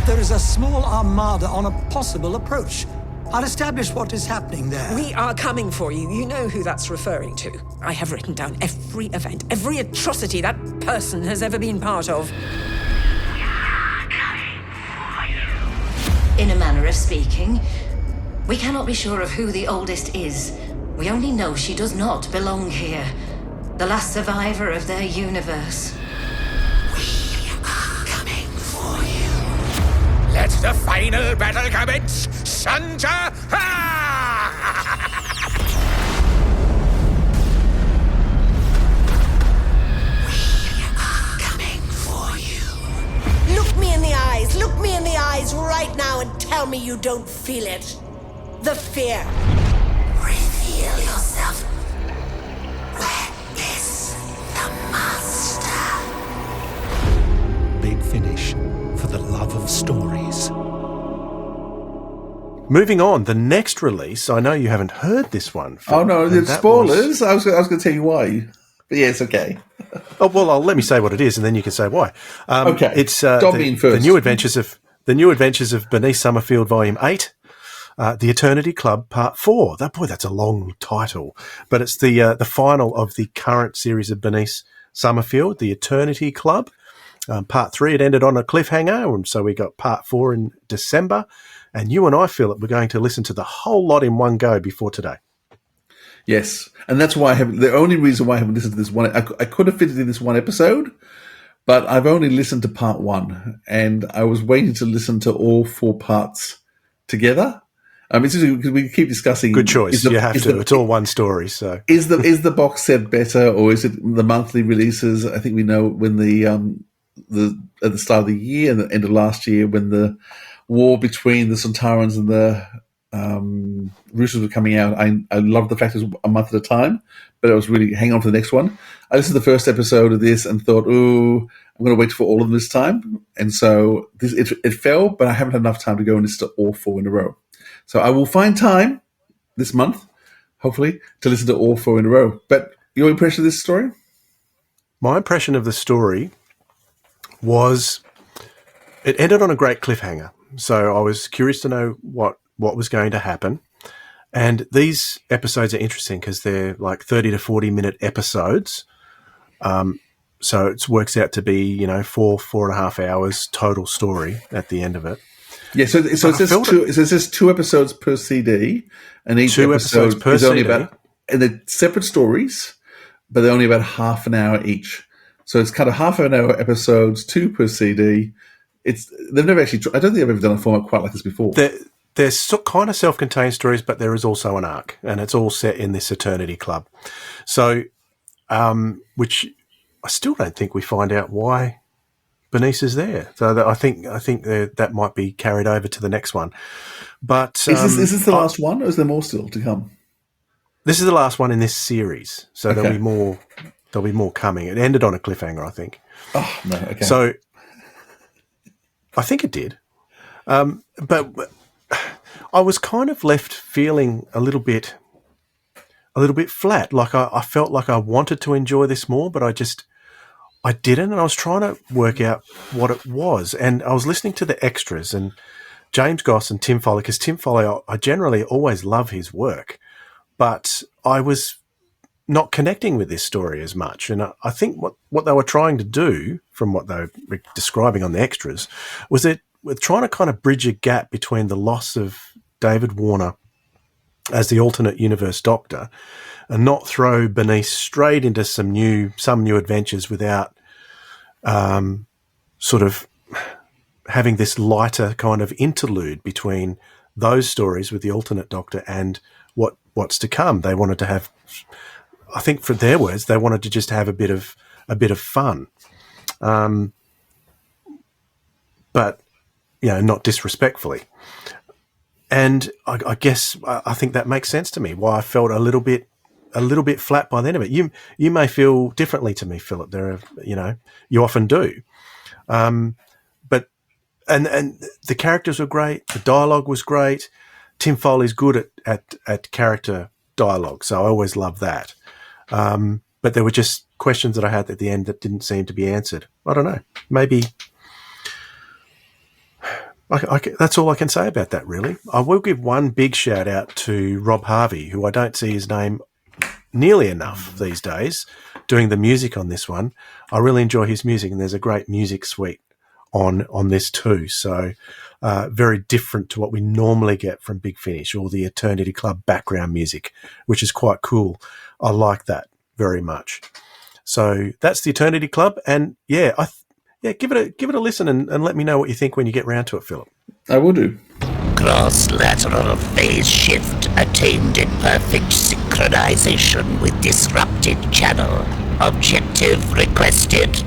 There is a small armada on a possible approach. I'll establish what is happening there. We are coming for you. You know who that's referring to. I have written down every event, every atrocity that person has ever been part of. In a manner of speaking, we cannot be sure of who the oldest is. We only know she does not belong here. The last survivor of their universe. We are coming for you. Let the final battle commence! Santa! Look me in the eyes. Look me in the eyes right now and tell me you don't feel it. The fear. Reveal yourself. Where is the master? Big Finish for the love of stories. Moving on, the next release, I know you haven't heard this one. Oh, no, it's spoilers. I was going to tell you why. But yeah, it's okay. Oh, well, let me say what it is, and then you can say why. Okay. It's first. The New Adventures of Bernice Summerfield, Volume 8, The Eternity Club, Part 4. That's a long title. But it's the final of the current series of Bernice Summerfield, The Eternity Club. Part 3, it ended on a cliffhanger, and so we got Part 4 in December. And you and I, Philip, we're going to listen to the whole lot in one go before today. Yes, and that's why the only reason why I haven't listened to this one, I could have fitted in this one episode, but I've only listened to part 1, and I was waiting to listen to all 4 parts together. It's just because we keep discussing. Good choice. You have to. It's all one story. So is the box set better, or is it the monthly releases? I think we know when the at the start of the year and the end of last year, when the war between the Sontarans and the Roosters were coming out, I loved the fact it was a month at a time, but I was really hang on for the next one. I listened to the first episode of this and thought, I'm going to wait for all of them this time. And so it fell, but I haven't had enough time to go and listen to all 4 in a row. So I will find time this month, hopefully, to listen to all 4 in a row. But your impression of this story? My impression of the story was it ended on a great cliffhanger. So I was curious to know what was going to happen. And these episodes are interesting because they're like 30 to 40 minute episodes. So it works out to be, 4.5 hours total story at the end of it. Yeah, so it says 2 episodes per CD, and each 2 episode is only about, and they're separate stories, but they're only about half an hour each. So it's kind of half an hour episodes, 2 per CD. They've never actually. I don't think they've ever done a format quite like this before. They're kind of self-contained stories, but there is also an arc, and it's all set in this Eternity Club. So, which I still don't think we find out why Bernice is there. So I think that might be carried over to the next one. But is this the last one, or is there more still to come? This is the last one in this series, so there'll be more. There'll be more coming. It ended on a cliffhanger, I think. Oh no! Okay. So I think it did, but I was kind of left feeling a little bit flat. Like I felt like I wanted to enjoy this more, but I didn't, and I was trying to work out what it was. And I was listening to the extras and James Goss and Tim Foley, because Tim Foley, I generally always love his work, but I was not connecting with this story as much. And I think what they were trying to do, from what they were describing on the extras, was that we're trying to kind of bridge a gap between the loss of David Warner as the alternate universe Doctor and not throw Bernice straight into some new adventures without sort of having this lighter kind of interlude between those stories with the alternate Doctor and what's to come. They wanted to have, I think, for their words, they wanted to just have a bit of fun, but not disrespectfully. And I guess I think that makes sense to me. Why I felt a little bit flat by the end of it. You may feel differently to me, Philip. You often do, but the characters were great. The dialogue was great. Tim Foley's good at character dialogue, so I always love that. But there were just questions that I had at the end that didn't seem to be answered. I don't know. Maybe That's all I can say about that, really. I will give one big shout out to Rob Harvey, who I don't see his name nearly enough these days, doing the music on this one. I really enjoy his music, and there's a great music suite on this too. So very different to what we normally get from Big Finish or the Eternity Club background music, which is quite cool. I like that very much. So that's the Eternity Club, and give it a listen and let me know what you think when you get round to it, Philip. I will do. Cross-lateral phase shift attained in perfect synchronization with disrupted channel. Objective requested.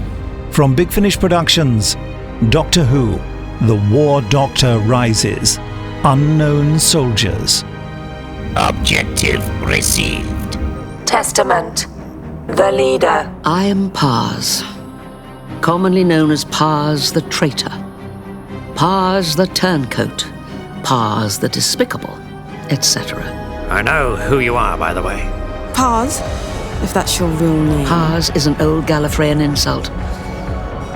From Big Finish Productions, Doctor Who, The War Doctor Rises, Unknown Soldiers. Objective received. Testament. The leader. I am Paz, commonly known as Paz the Traitor, Paz the Turncoat, Paz the Despicable, etc. I know who you are, by the way. Paz, if that's your real name. Paz is an old Gallifreyan insult.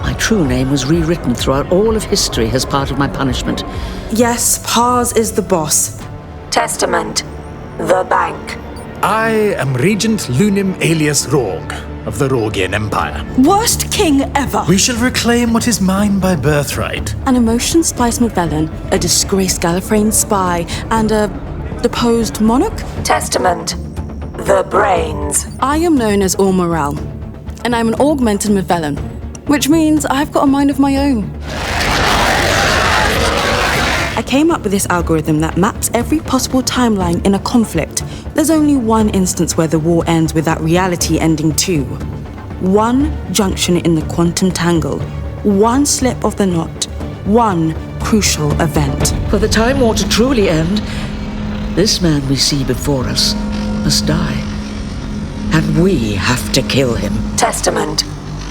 My true name was rewritten throughout all of history as part of my punishment. Yes, Paz is the boss. Testament. The bank. I am Regent Lunim alias Rogue of the Rogian Empire. Worst king ever. We shall reclaim what is mine by birthright. An emotion spliced Magellan, a disgraced Gallifreyan spy, and a deposed monarch? Testament. The brains. I am known as All Morale, and I'm an augmented Magellan, which means I've got a mind of my own. I came up with this algorithm that maps every possible timeline in a conflict. There's only one instance where the war ends with that reality ending too. One junction in the quantum tangle. One slip of the knot. One crucial event. For the Time War to truly end, this man we see before us must die. And we have to kill him. Testament.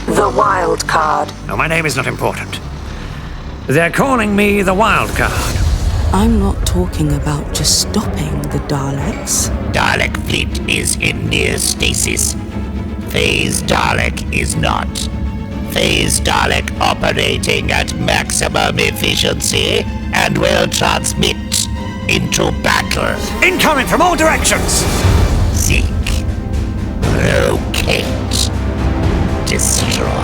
The wild card. No, my name is not important. They're calling me the wild card. I'm not talking about just stopping the Daleks. Dalek fleet is in near stasis. Phase Dalek is not. Phase Dalek operating at maximum efficiency and will transmit into battle. Incoming from all directions! Seek, locate, destroy.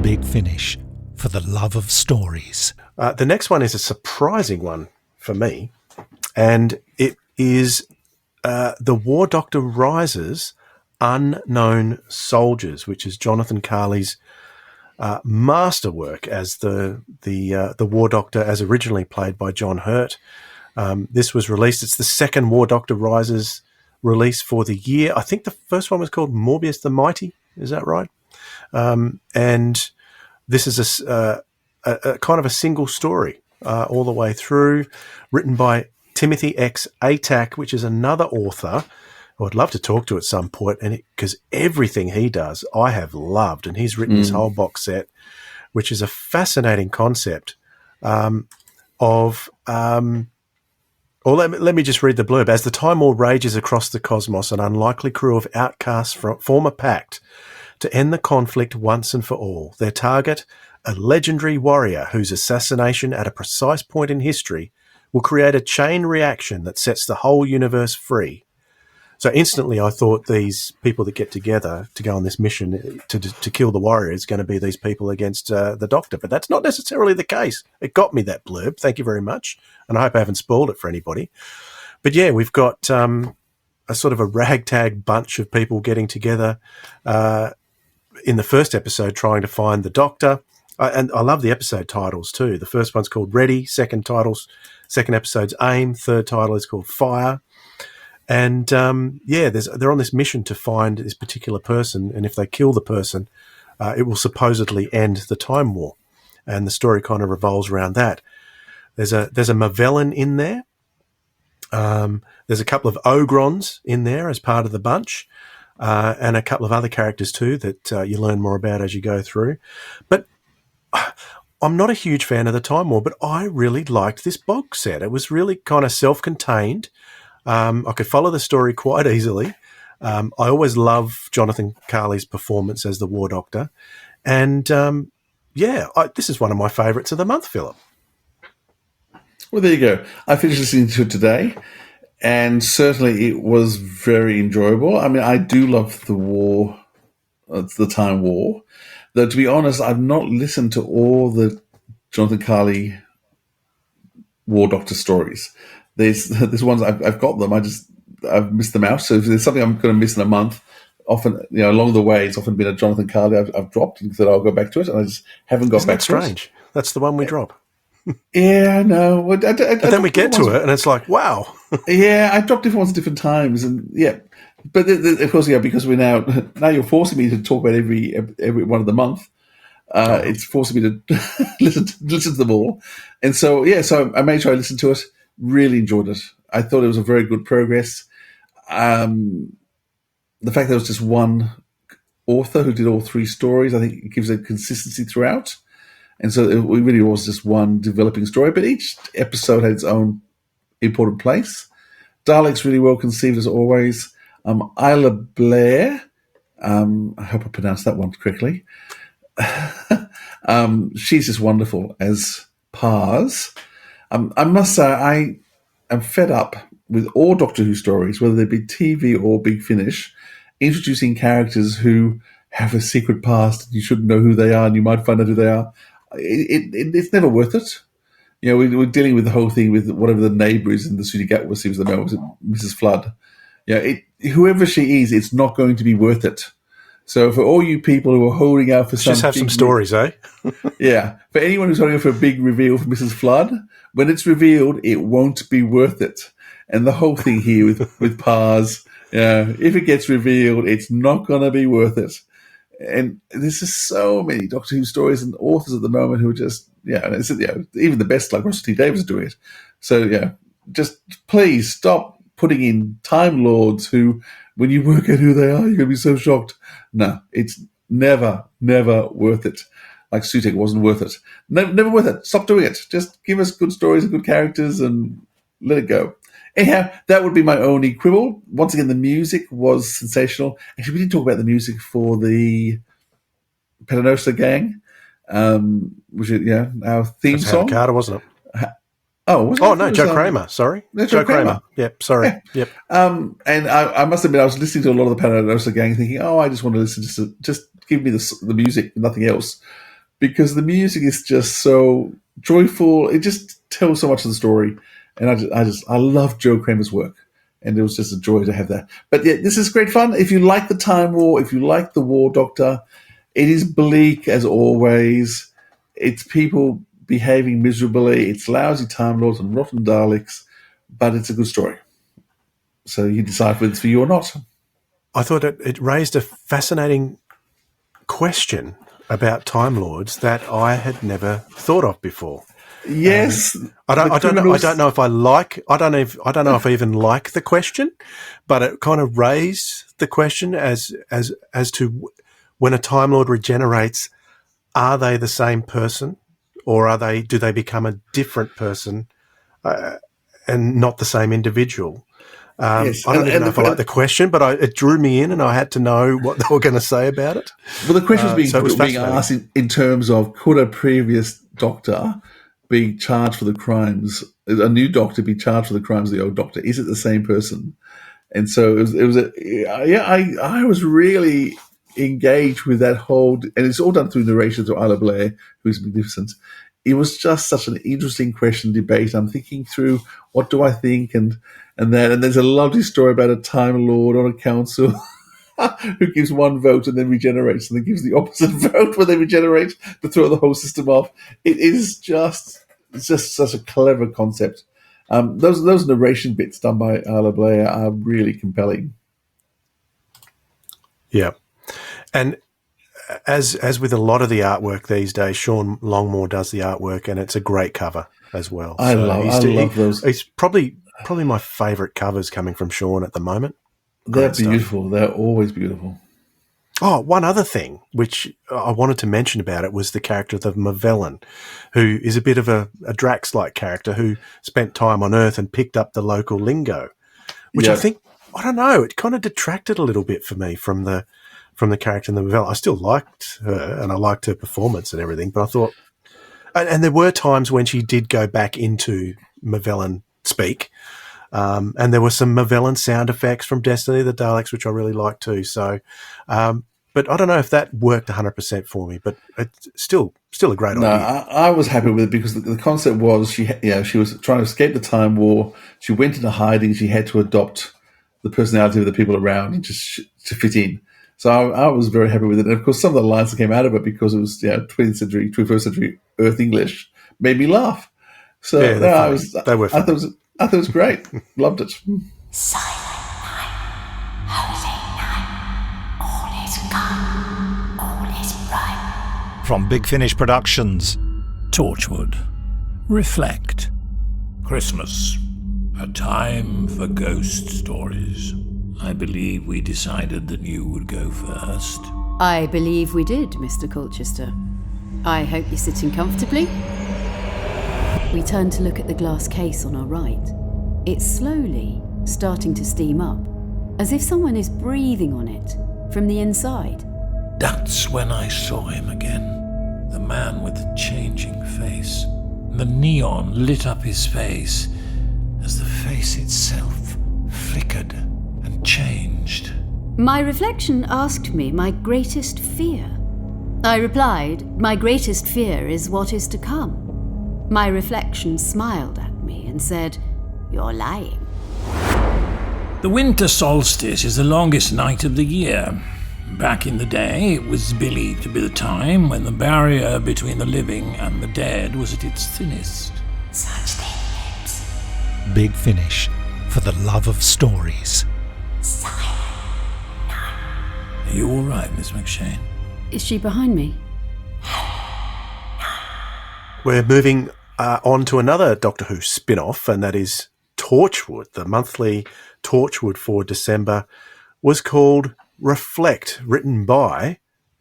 Big Finish. For the love of stories. The next one is a surprising one for me, and it is The War Doctor Rises, Unknown Soldiers, which is Jonathan Carley's masterwork as the War Doctor, as originally played by John Hurt. This was released. It's the second War Doctor Rises release for the year. I think the first one was called Morbius the Mighty. Is that right? And this is a kind of a single story all the way through, written by Timothy X. Atack, which is another author who I'd love to talk to at some point, and because everything he does I have loved, and he's written this whole box set, which is a fascinating concept let me just read the blurb. As the Time War rages across the cosmos, an unlikely crew of outcasts form a pact to end the conflict once and for all. Their target, a legendary warrior whose assassination at a precise point in history will create a chain reaction that sets the whole universe free. So instantly I thought these people that get together to go on this mission to kill the warrior is going to be these people against the Doctor, but that's not necessarily the case. It got me, that blurb. Thank you very much. And I hope I haven't spoiled it for anybody. But yeah, we've got a sort of a ragtag bunch of people getting together in the first episode trying to find the Doctor. And I love the episode titles too. The first one's called Ready, second episode's Aim, third title is called Fire. And they're on this mission to find this particular person, and if they kill the person, it will supposedly end the Time War. And the story kind of revolves around that. There's a Mavellan in there. There's a couple of Ogrons in there as part of the bunch. And a couple of other characters too that you learn more about as you go through. But I'm not a huge fan of the Time War, but I really liked this box set. It was really kind of self-contained. I could follow the story quite easily. I always love Jonathan Carley's performance as the War Doctor. And this is one of my favourites of the month, Philip. Well, there you go. I finished listening to it today, and certainly it was very enjoyable. I mean, I do love the war, the Time War. Though, to be honest, I've not listened to all the Jonathan Carley War Doctor stories. There's ones I've got them. I've missed them out. So if there's something I'm going to miss in a month, often along the way, it's often been a Jonathan Carley I've dropped and said I'll go back to it, and I just haven't got back to it. Strange. That's the one we drop. Yeah, I know. But then we get to it, and it's like, wow. Yeah, I dropped different ones at different times, and yeah. But of course, because we're now you're forcing me to talk about every one of the month. It's forcing me to listen to them all, and so I made sure I listened to it. Really enjoyed it. I thought it was a very good progress. The fact there was just one author who did all three stories, I think, it gives a consistency throughout. And so it really was just one developing story, but each episode had its own important place. Dalek's really well conceived as always. Isla Blair, I hope I pronounced that one correctly. She's just wonderful as Pars. I must say, I am fed up with all Doctor Who stories, whether they be TV or Big Finish, introducing characters who have a secret past and you shouldn't know who they are and you might find out who they are. It's never worth it. We're dealing with the whole thing with whatever the neighbour is in the Sudi Gatwa series at the moment, Mrs. Flood. Whoever she is, it's not going to be worth it. So for all you people who are holding out for just have some stories, eh? Yeah. For anyone who's holding out for a big reveal for Mrs. Flood, when it's revealed, it won't be worth it. And the whole thing here with Pars, if it gets revealed, it's not going to be worth it. And there's just so many Doctor Who stories and authors at the moment who are just, even the best, like Russell T Davies, do it. So, just please stop putting in Time Lords who, when you work out who they are, you're going to be so shocked. No, it's never worth it. Like Sutek wasn't worth it. Never worth it. Stop doing it. Just give us good stories and good characters and let it go. Anyhow, that would be my only quibble. Once again, the music was sensational. Actually, we didn't talk about the music for the Paternoster Gang, which is our theme song. Carter, wasn't it? Was it? Oh no, Joe Kramer. Sorry, Joe Kramer. Yep, sorry. Yeah. Yep. And I must admit, I was listening to a lot of the Paternoster Gang, thinking, I just want to listen. Just give me the music, nothing else, because the music is just so joyful. It just tells so much of the story. And I love Joe Kramer's work, and it was just a joy to have that. But yeah, this is great fun. If you like the Time War, if you like the War Doctor, it is bleak as always. It's people behaving miserably. It's lousy Time Lords and rotten Daleks, but it's a good story. So you decide whether it's for you or not. I thought it raised a fascinating question about Time Lords that I had never thought of before. Yes, I don't know if I even like the question, but it kind of raised the question as to when a Time Lord regenerates, are they the same person, or do they become a different person and not the same individual? Yes. I don't even know if I like the question, but it drew me in, and I had to know what they were going to say about it. Well, the question was being asked in terms of, could a previous Doctor be charged for the crimes, a new Doctor be charged for the crimes of the old Doctor? Is it the same person? And so I was really engaged with that whole, and it's all done through narration through Isla Blair, who's magnificent. It was just such an interesting question, debate. I'm thinking through, what do I think, and there's a lovely story about a Time Lord on a council who gives one vote and then regenerates, and then gives the opposite vote when they regenerate to throw the whole system off. It's just such a clever concept. Those narration bits done by Isla Blair are really compelling. Yeah, and as with a lot of the artwork these days, Sean Longmore does the artwork, and it's a great cover as well. I love those. It's probably my favourite covers coming from Sean at the moment. They're beautiful. They're always beautiful. Oh, one other thing which I wanted to mention about it was the character of Mavellan, who is a bit of a Drax-like character who spent time on Earth and picked up the local lingo, which I think, I don't know, it kind of detracted a little bit for me from the character in the Mavellan. I still liked her, and I liked her performance and everything, but I thought, and there were times when she did go back into Mavellan speak. And there were some Mavellan sound effects from Destiny of the Daleks, which I really liked too. So, but I don't know if that worked 100% for me, but it's still a great No, idea. I was happy with it because the concept was she was trying to escape the time war. She went into hiding. She had to adopt the personality of the people around and just to fit in. So I was very happy with it. And of course, some of the lines that came out of it, because it was 21st century Earth English, made me laugh. So Yeah, they were I thought it was great. Loved it. From Big Finish Productions, Torchwood. Reflect. Christmas. A time for ghost stories. I believe we decided that you would go first. I believe we did, Mr. Colchester. I hope you're sitting comfortably. We turn to look at the glass case on our right. It's slowly starting to steam up, as if someone is breathing on it from the inside. That's when I saw him again. The man with the changing face. The neon lit up his face as the face itself flickered and changed. My reflection asked me my greatest fear. I replied, my greatest fear is what is to come. My reflection smiled at me and said, you're lying. The winter solstice is the longest night of the year. Back in the day, it was believed to be the time when the barrier between the living and the dead was at its thinnest. Such thin lips. Big Finish, for the love of stories. Are you all right, Miss McShane? Is she behind me? We're moving on to another Doctor Who spin-off, and that is Torchwood. The monthly Torchwood for December was called Reflect, written by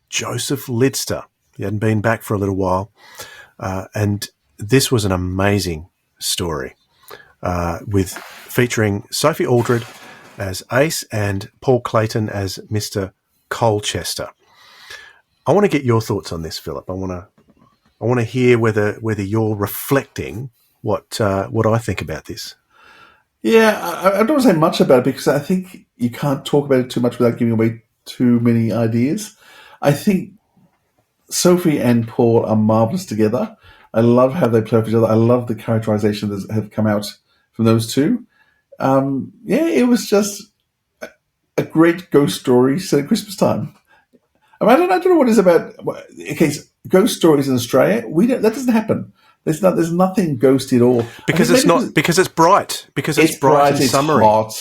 Joseph Lidster. He hadn't been back for a little while. And this was an amazing story featuring Sophie Aldred as Ace and Paul Clayton as Mr. Colchester. I want to get your thoughts on this, Philip. I want to hear whether you're reflecting what I think about this. Yeah, I don't want to say much about it because I think you can't talk about it too much without giving away too many ideas. I think Sophie and Paul are marvellous together. I love how they play off each other. I love the characterization that have come out from those two. It was just a great ghost story set at Christmas time. I mean, I don't know what it is about. Okay, ghost stories in Australia, that doesn't happen. There's nothing ghosty at all. Because it's bright. Because it's bright and summery. Hot.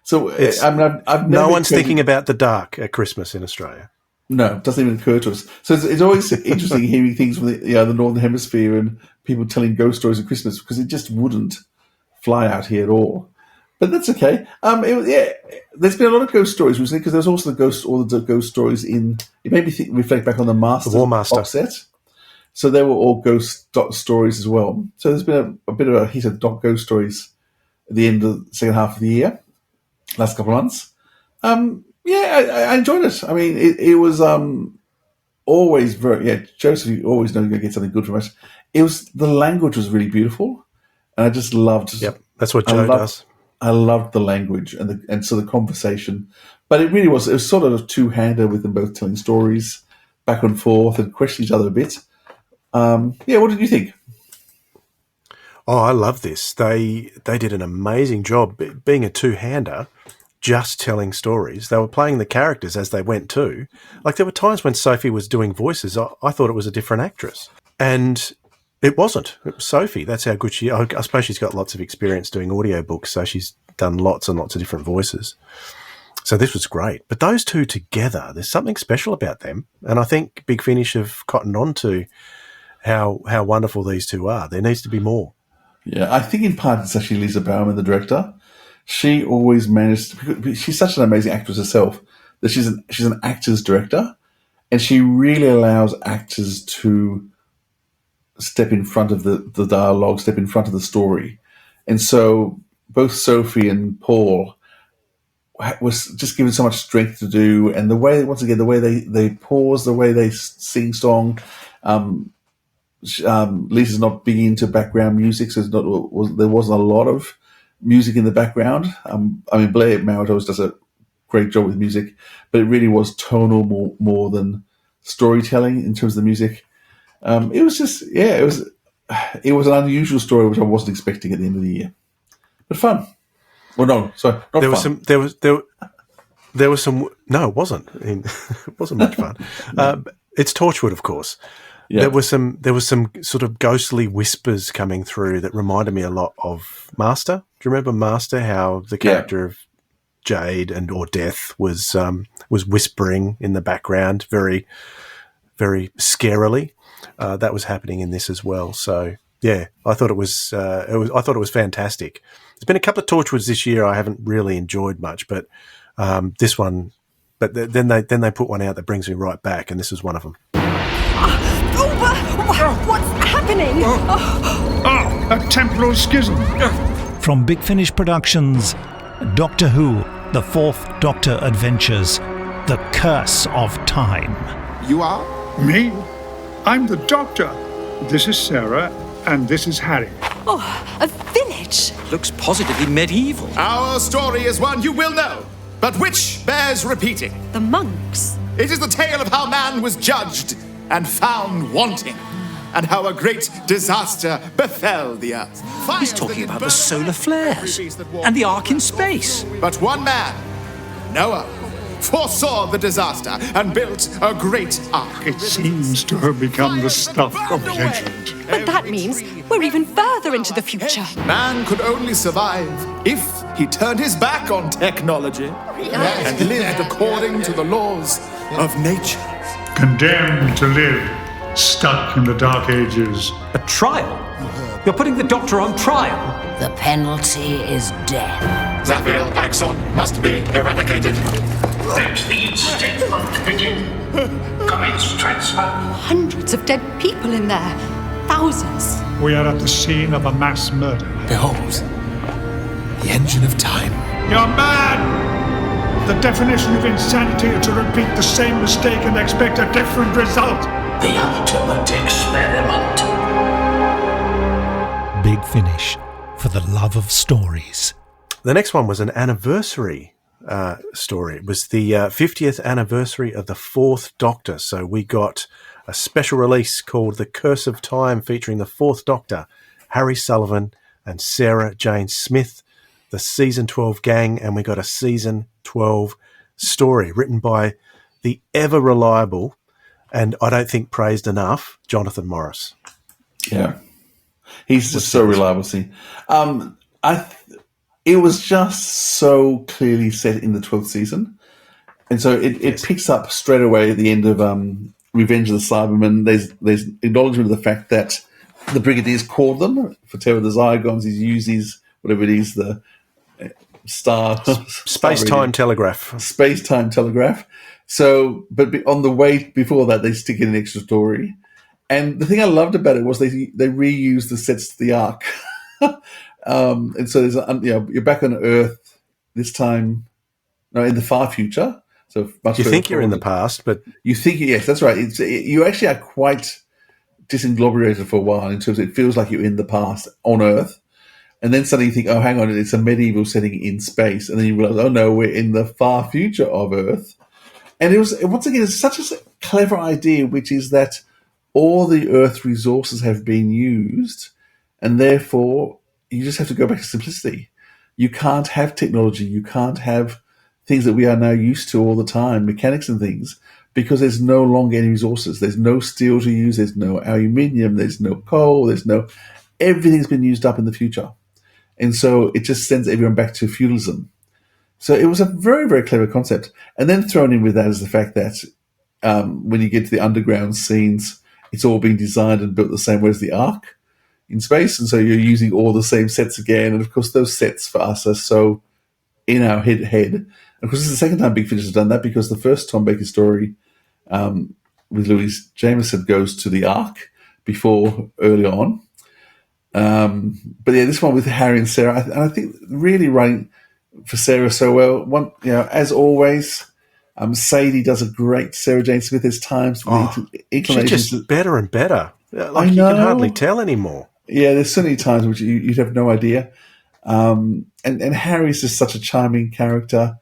So I've no one's thinking about the dark at Christmas in Australia. No, it doesn't even occur to us. So it's always interesting hearing things from the Northern Hemisphere and people telling ghost stories at Christmas because it just wouldn't fly out here at all. But that's okay. There's been a lot of ghost stories recently because there's also the ghost stories in. It made me reflect back on the War Master box set. So they were all ghost stories as well. So there's been a bit of a hit of ghost stories at the end of the second half of the year, last couple of months. I enjoyed it. I mean, it was always very Joseph. You always know you're going to get something good from it. The language was really beautiful, and I just loved. Yep, that's what Joe does. I loved the language and so the conversation, but it really was. It was sort of a two-hander with them both telling stories back and forth and questioning each other a bit. What did you think? Oh, I love this. They did an amazing job being a two-hander, just telling stories. They were playing the characters as they went too. Like there were times when Sophie was doing voices. I thought it was a different actress, and it wasn't. It was Sophie. That's how good I suppose she's got lots of experience doing audiobooks, so she's done lots and lots of different voices. So this was great. But those two together, there's something special about them, and I think Big Finish have cottoned on to how wonderful these two are. There needs to be more. Yeah, I think in part it's actually Lisa Bowerman, the director. She always managed. She's such an amazing actress herself that she's an actor's director, and she really allows actors to step in front of the dialogue, step in front of the story. And so both Sophie and Paul was just given so much strength to do, and the way, once again, the way they pause, the way they sing song. Lisa's not big into background music, so there wasn't a lot of music in the background. Blair Merritt always does a great job with music, but it really was tonal more than storytelling in terms of the music. It was an unusual story which I wasn't expecting at the end of the year, but fun. Well, no, sorry, not there fun. There was some. No, it wasn't. It wasn't much fun. It's Torchwood, of course. Yeah. There was some sort of ghostly whispers coming through that reminded me a lot of Master. Do you remember Master? How the character of Jade or Death was whispering in the background, very, very scarily. That was happening in this as well. So yeah, I thought it was fantastic. There's been a couple of Torchwoods this year I haven't really enjoyed much, but this one. But then they put one out that brings me right back, and this is one of them. What's happening? A temporal schism. From Big Finish Productions, Doctor Who, The Fourth Doctor Adventures, The Curse of Time. You are? Me? I'm the Doctor. This is Sarah, and this is Harry. Oh, a village. Looks positively medieval. Our story is one you will know, but which bears repeating. The monks. It is the tale of how man was judged and found wanting, and how a great disaster befell the earth. He's talking about the solar flares and the ark in space. But one man, Noah, foresaw the disaster and built a great ark. It seems to have become the stuff of legend. But that means we're even further into the future. Man could only survive if he turned his back on technology and lived according to the laws of nature. Condemned to live, stuck in the Dark Ages. A trial? You're putting the Doctor on trial? The penalty is death. Zaphiel Axon must be eradicated. Let the instatement begin. Commence transfer. Hundreds of dead people in there. Thousands. We are at the scene of a mass murder. Behold, the engine of time. You're mad! The definition of insanity is to repeat the same mistake and expect a different result. The ultimate experiment. Big Finish, for the love of stories. The next one was an anniversary story. It was the 50th anniversary of the Fourth Doctor. So we got a special release called The Curse of Time, featuring the Fourth Doctor, Harry Sullivan and Sarah Jane Smith, the Season 12 gang, and we got a Season 12 story written by the ever-reliable, and I don't think praised enough, Jonathan Morris. Yeah. He's just so reliable. See, it was just so clearly set in the 12th season. And so it picks up straight away at the end of Revenge of the Cybermen. There's acknowledgement of the fact that the Brigadier's called them for Terror of the Zygons. He's used his, whatever it is, the Space-time telegraph. Space-time telegraph. So, but on the way before that, they stick in an extra story. And the thing I loved about it was they reused the sets to the Ark. And so there's you're back on Earth this time, no, in the far future. So much you think you're in the past, but you think yes, that's right. You actually are quite disenglobuated for a while in terms of it feels like you're in the past on Earth, and then suddenly you think, oh, hang on, it's a medieval setting in space, and then you realize, oh no, we're in the far future of Earth. And it was once again, it's such a clever idea, which is that all the Earth resources have been used, and therefore you just have to go back to simplicity. You can't have technology. You can't have things that we are now used to all the time, mechanics and things, because there's no longer any resources. There's no steel to use. There's no aluminium. There's no coal. Everything's been used up in the future. And so it just sends everyone back to feudalism. So it was a very, very clever concept. And then thrown in with that is the fact that when you get to the underground scenes, it's all been designed and built the same way as the Ark in space. And so you're using all the same sets again. And of course, those sets for us are so in our head. And of course, it's the second time Big Finish has done that, because the first Tom Baker story with Louise Jameson goes to the Ark before early on. But yeah, this one with Harry and Sarah, I think really running for Sarah so well. As always, Sadie does a great Sarah Jane Smith. There's times she's just better and better. Like, you can hardly tell anymore. Yeah, there's so many times which you'd have no idea. And Harry's just such a charming character.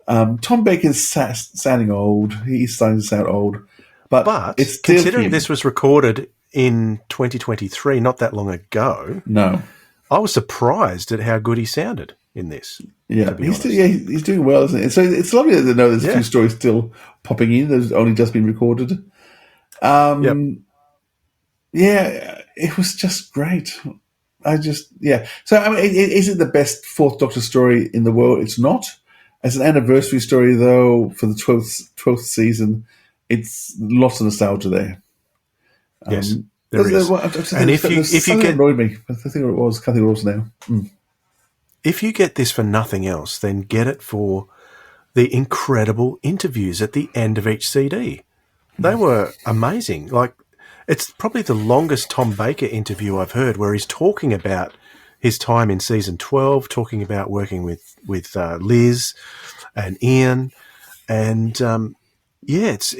Tom Baker's sounding old. He's starting to sound old. But it's still considering him. this was recorded in 2023, not that long ago, No. I was surprised at how good he sounded in this. Yeah, he's doing well, isn't it? So it's lovely to know there's a few stories still popping in. There's only just been recorded. Yeah, it was just great. So, I mean, is it the best Fourth Doctor story in the world? It's not. As an anniversary story, though, for the 12th season, it's lots of nostalgia there. Yes, there is. And if you get... annoyed me. I think it was. Can't think it was now. If you get this for nothing else, then get it for the incredible interviews at the end of each CD. They were amazing. Like, it's probably the longest Tom Baker interview I've heard, where he's talking about his time in season 12, talking about working with Liz and Ian, and it's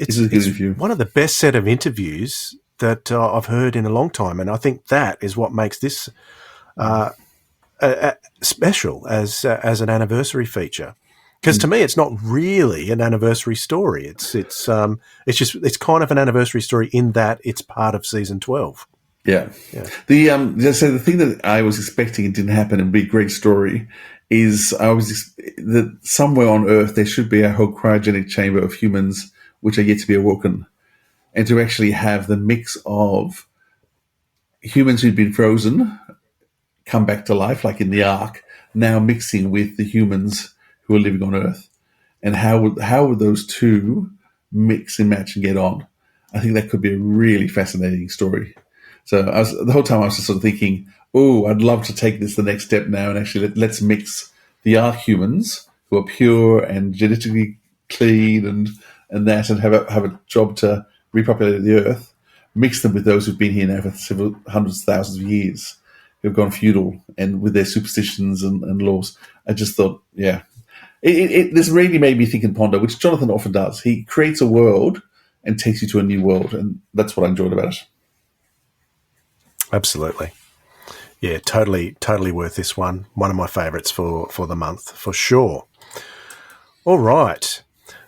one of the best set of interviews that I've heard in a long time, and I think that is what makes this special as an anniversary feature. Because to me, it's not really an anniversary story. It's kind of an anniversary story in that it's part of season 12. Yeah. The thing that I was expecting and didn't happen and be a great story is that somewhere on Earth there should be a whole cryogenic chamber of humans which are yet to be awoken, and to actually have the mix of humans who'd been frozen come back to life, like in the Ark, now mixing with the humans who are living on Earth, and how would those two mix and match and get on? I think that could be a really fascinating story. So the whole time I was just sort of thinking, oh, I'd love to take this the next step now and actually let's mix the Ark humans who are pure and genetically clean and that, and have a job to repopulate the Earth, mix them with those who've been here now for several hundreds, thousands of years, who've gone feudal and with their superstitions and laws. I just thought, yeah. This really made me think and ponder, which Jonathan often does. He creates a world and takes you to a new world, and that's what I enjoyed about it. Absolutely. Yeah, totally worth this one. One of my favourites for the month, for sure. All right.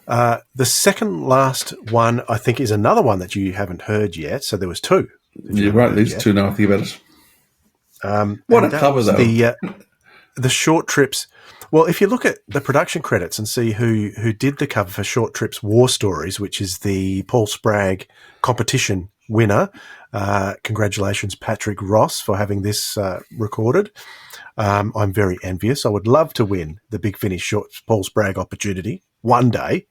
The second last one, I think, is another one that you haven't heard yet. So there was two. You're right, there's two now I think about it. What a cover, though. The short trips. Well, if you look at the production credits and see who did the cover for Short Trips War Stories, which is the Paul Spragg competition winner, congratulations, Patrick Ross, for having this recorded. I'm very envious. I would love to win the Big Finish Short Paul Spragg opportunity one day.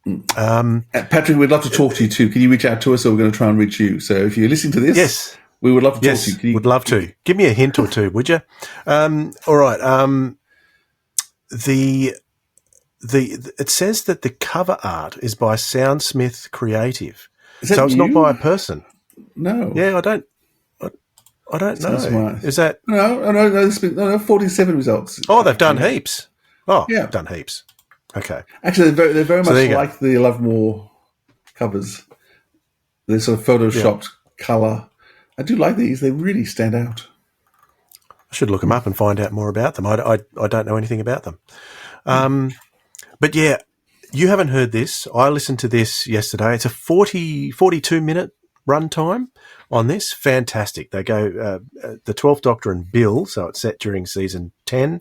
Patrick, we'd love to talk to you too. Can you reach out to us, or we're going to try and reach you? So if you're listening to this, yes, we would love to talk to you. Would love to. Give me a hint or two, would you? All right. It says that the cover art is by Soundsmith Creative, so it's not by a person. No. Yeah, I don't know. Smart. Is that no? 47 results. Oh, they've done heaps. Oh, yeah, done heaps. Okay. Actually, they're very much like the Lovemore covers. They're sort of photoshopped colour. I do like these. They really stand out. I should look them up and find out more about them. I don't know anything about them. But yeah, you haven't heard this. I listened to this yesterday. It's a 42-minute run time on this. Fantastic. They go, the 12th Doctor and Bill, so it's set during season 10,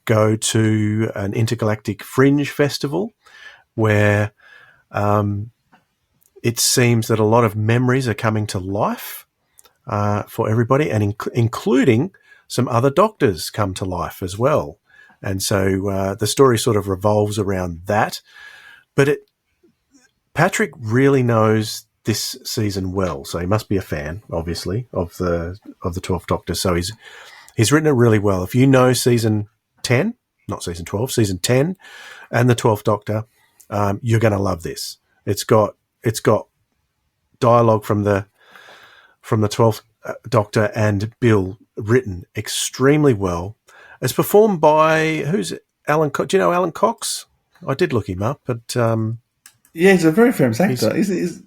go to an intergalactic fringe festival where it seems that a lot of memories are coming to life for everybody, and including some other Doctors come to life as well. And so the story sort of revolves around that. But Patrick really knows this season well, so he must be a fan, obviously, of the 12th Doctor. So he's written it really well. If you know season 10, not season 12, season 10, and the 12th Doctor, you're going to love this. It's got dialogue from the 12th Doctor and Bill written extremely well. It's performed by who's Alan? Do you know Alan Cox? I did look him up, but yeah, he's a very famous actor. He's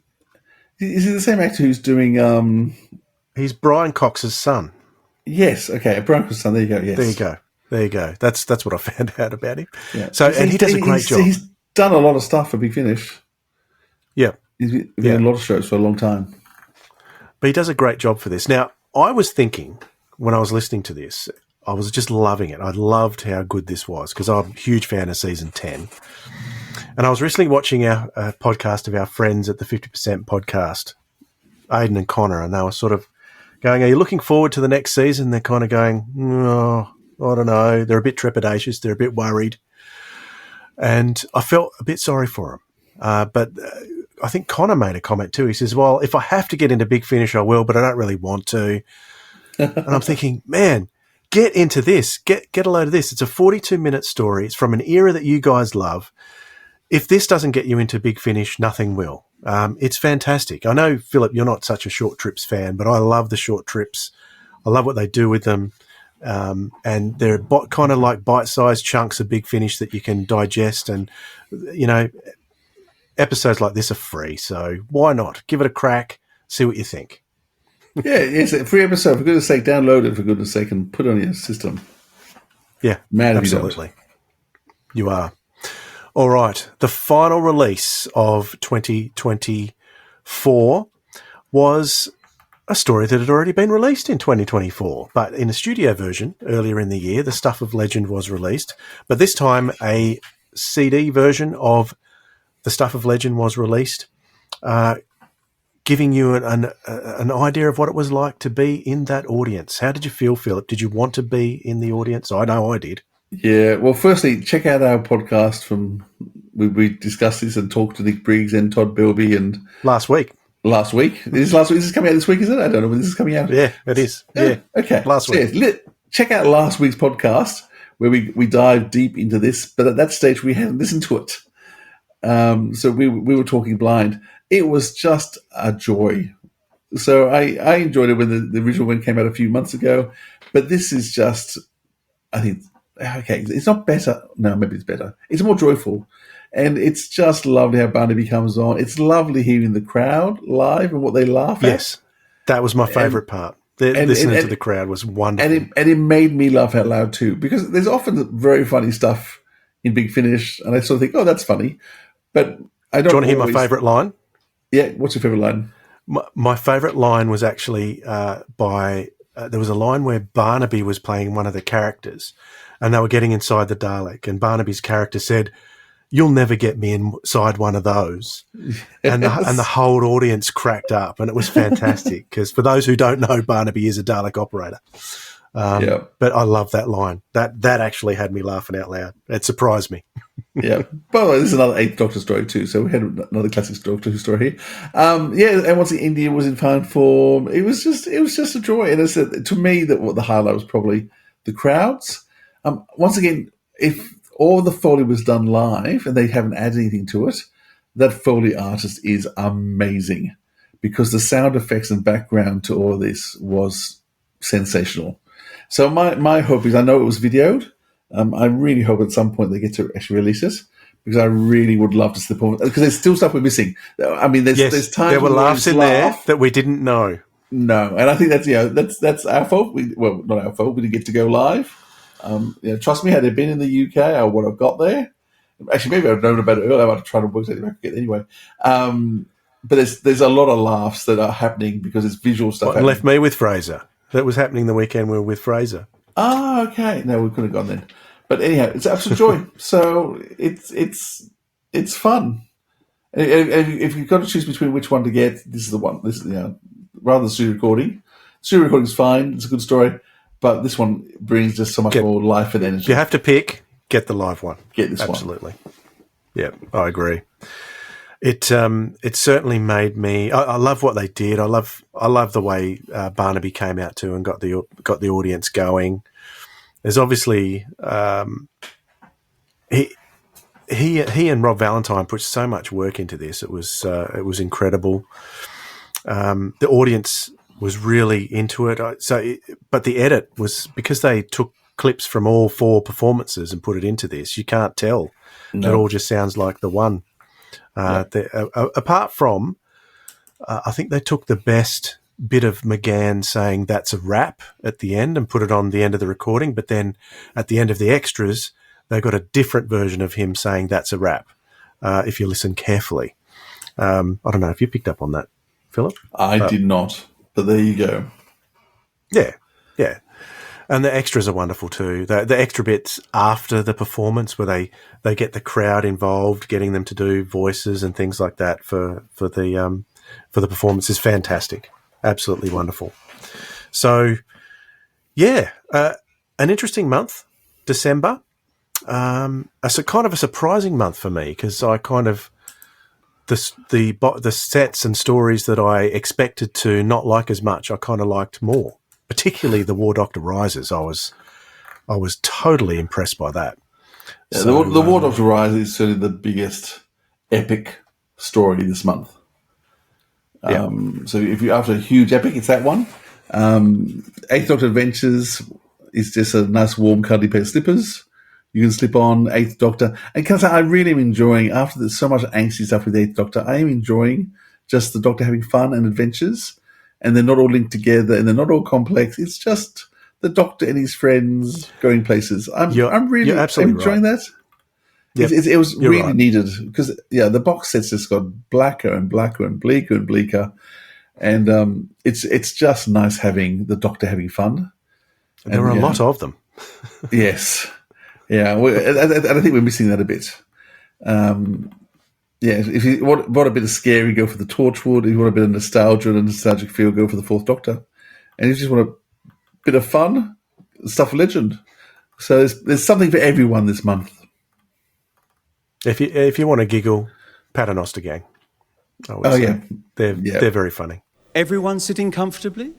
Is he the same actor who's doing? He's Brian Cox's son. Yes. Okay, Brian Cox's son. There you go. Yes. There you go. That's what I found out about him. Yeah. So, and he does a great job. He's done a lot of stuff for Big Finish. Yeah. He's been in a lot of shows for a long time. But he does a great job for this. Now, I was thinking when I was listening to this, I was just loving it. I loved how good this was because I'm a huge fan of season 10. And I was recently watching our podcast of our friends at the 50% podcast, Aidan and Connor, and they were sort of going, are you looking forward to the next season? They're kind of going, oh, I don't know. They're a bit trepidatious. They're a bit worried. And I felt a bit sorry for them. But I think Connor made a comment too. He says, well, if I have to get into Big Finish, I will, but I don't really want to. And I'm thinking, man, get into this. Get a load of this. It's a 42-minute story. It's from an era that you guys love. If this doesn't get you into Big Finish, nothing will. It's fantastic. I know, Philip, you're not such a short trips fan, but I love the short trips. I love what they do with them. And they're kind of like bite-sized chunks of Big Finish that you can digest. And, you know, episodes like this are free. So why not? Give it a crack. See what you think. Yeah, it's a free episode. For goodness sake, download it, for goodness sake, and put it on your system. Yeah, mad absolutely. You are. All right. The final release of 2024 was a story that had already been released in 2024, but in a studio version earlier in the year. The Stuff of Legend was released, but this time a CD version of The Stuff of Legend was released, giving you an idea of what it was like to be in that audience. How did you feel, Philip? Did you want to be in the audience? I know I did. Yeah, well, firstly, check out our podcast from we discussed this and talked to Nick Briggs and Todd Bilby and last week. Is this coming out this week? Is it? I don't know when this is coming out. Yeah, it is. Yeah, okay. Last week. Yeah, check out last week's podcast where we dive deep into this, but at that stage we hadn't listened to it. So we were talking blind. It was just a joy. So I enjoyed it when the original one came out a few months ago, but this is just, I think. Okay, it's not better. No, maybe it's better. It's more joyful. And it's just lovely how Barnaby comes on. It's lovely hearing the crowd live and what they laugh at. Yes, that was my favourite part. Listening to the crowd was wonderful. And it made me laugh out loud too, because there's often very funny stuff in Big Finish, and I sort of think, oh, that's funny. But I don't. Do you want to hear my favourite line? Yeah, what's your favourite line? My favourite line was actually by... there was a line where Barnaby was playing one of the characters, and they were getting inside the Dalek, and Barnaby's character said, "You'll never get me inside one of those." Yes. And the whole audience cracked up, and it was fantastic because for those who don't know, Barnaby is a Dalek operator. But I love that line. That actually had me laughing out loud. It surprised me. Yeah. By the way, this is another Eighth Doctor story too. So we had another classic Doctor Who story here. And once India was in fine form, it was just a joy. And I said to me that what the highlight was probably the crowds. Once again, if all the Foley was done live and they haven't added anything to it, that Foley artist is amazing because the sound effects and background to all of this was sensational. So my hope is, I know it was videoed. I really hope at some point they get to actually release it because I really would love to see the performance because there's still stuff we're missing. I mean, there's times there were laughs in there that we didn't know. No, and I think that's our fault. Not our fault. We didn't get to go live. Trust me, had it been in the UK, I would have got there. Actually, maybe I'd known about it earlier. I might have tried to work it if I could get it anyway. But there's a lot of laughs that are happening because it's visual stuff. What left me with Fraser? That was happening the weekend we were with Fraser. Ah, okay. No, we could have gone then. But anyhow, it's absolute joy. So it's fun. If you've got to choose between which one to get, this is the one. This is rather than studio recording. Studio recording is fine. It's a good story. But this one brings just so much more life and energy. If you have to pick, get the live one. Get this one. Absolutely. Yeah, I agree. It certainly made me. I love what they did. I love the way Barnaby came out too and got the audience going. There's obviously he and Rob Valentine put so much work into this. It was incredible. The audience was really into it. But the edit was because they took clips from all 4 performances and put it into this. You can't tell. No. It all just sounds like the one. Apart from I think they took the best bit of McGann saying that's a wrap at the end and put it on the end of the recording, but then at the end of the extras, they got a different version of him saying that's a wrap, if you listen carefully. I don't know if you picked up on that, Philip. I did not, but there you go. Yeah. And the extras are wonderful too. The extra bits after the performance where they get the crowd involved, getting them to do voices and things like that for the performance is fantastic. Absolutely wonderful. So, yeah, an interesting month, December. It's kind of a surprising month for me because I kind of the sets and stories that I expected to not like as much, I kind of liked more. Particularly the War Doctor Rises, I was totally impressed by that. Yeah, so, the War Doctor Rises is certainly the biggest epic story this month. So if you're after a huge epic, it's that one. Eighth Doctor Adventures is just a nice warm cuddly pair of slippers. You can slip on Eighth Doctor. And because I really am enjoying, after there's so much angsty stuff with Eighth Doctor, I am enjoying just the Doctor having fun and adventures. And they're not all linked together, and they're not all complex. It's just the Doctor and his friends going places. I'm really enjoying that. Yep. It was really needed because the box sets just got blacker and blacker and bleaker and bleaker, and it's just nice having the Doctor having fun. And there were a lot of them. Yes, yeah. I think we're missing that a bit. If you want a bit of scary, go for the Torchwood. If you want a bit of nostalgia and a nostalgic feel, go for the Fourth Doctor. And if you just want a bit of fun, stuff legend. So there's something for everyone this month. If you want to giggle, Paternoster Gang. They're very funny. Everyone sitting comfortably?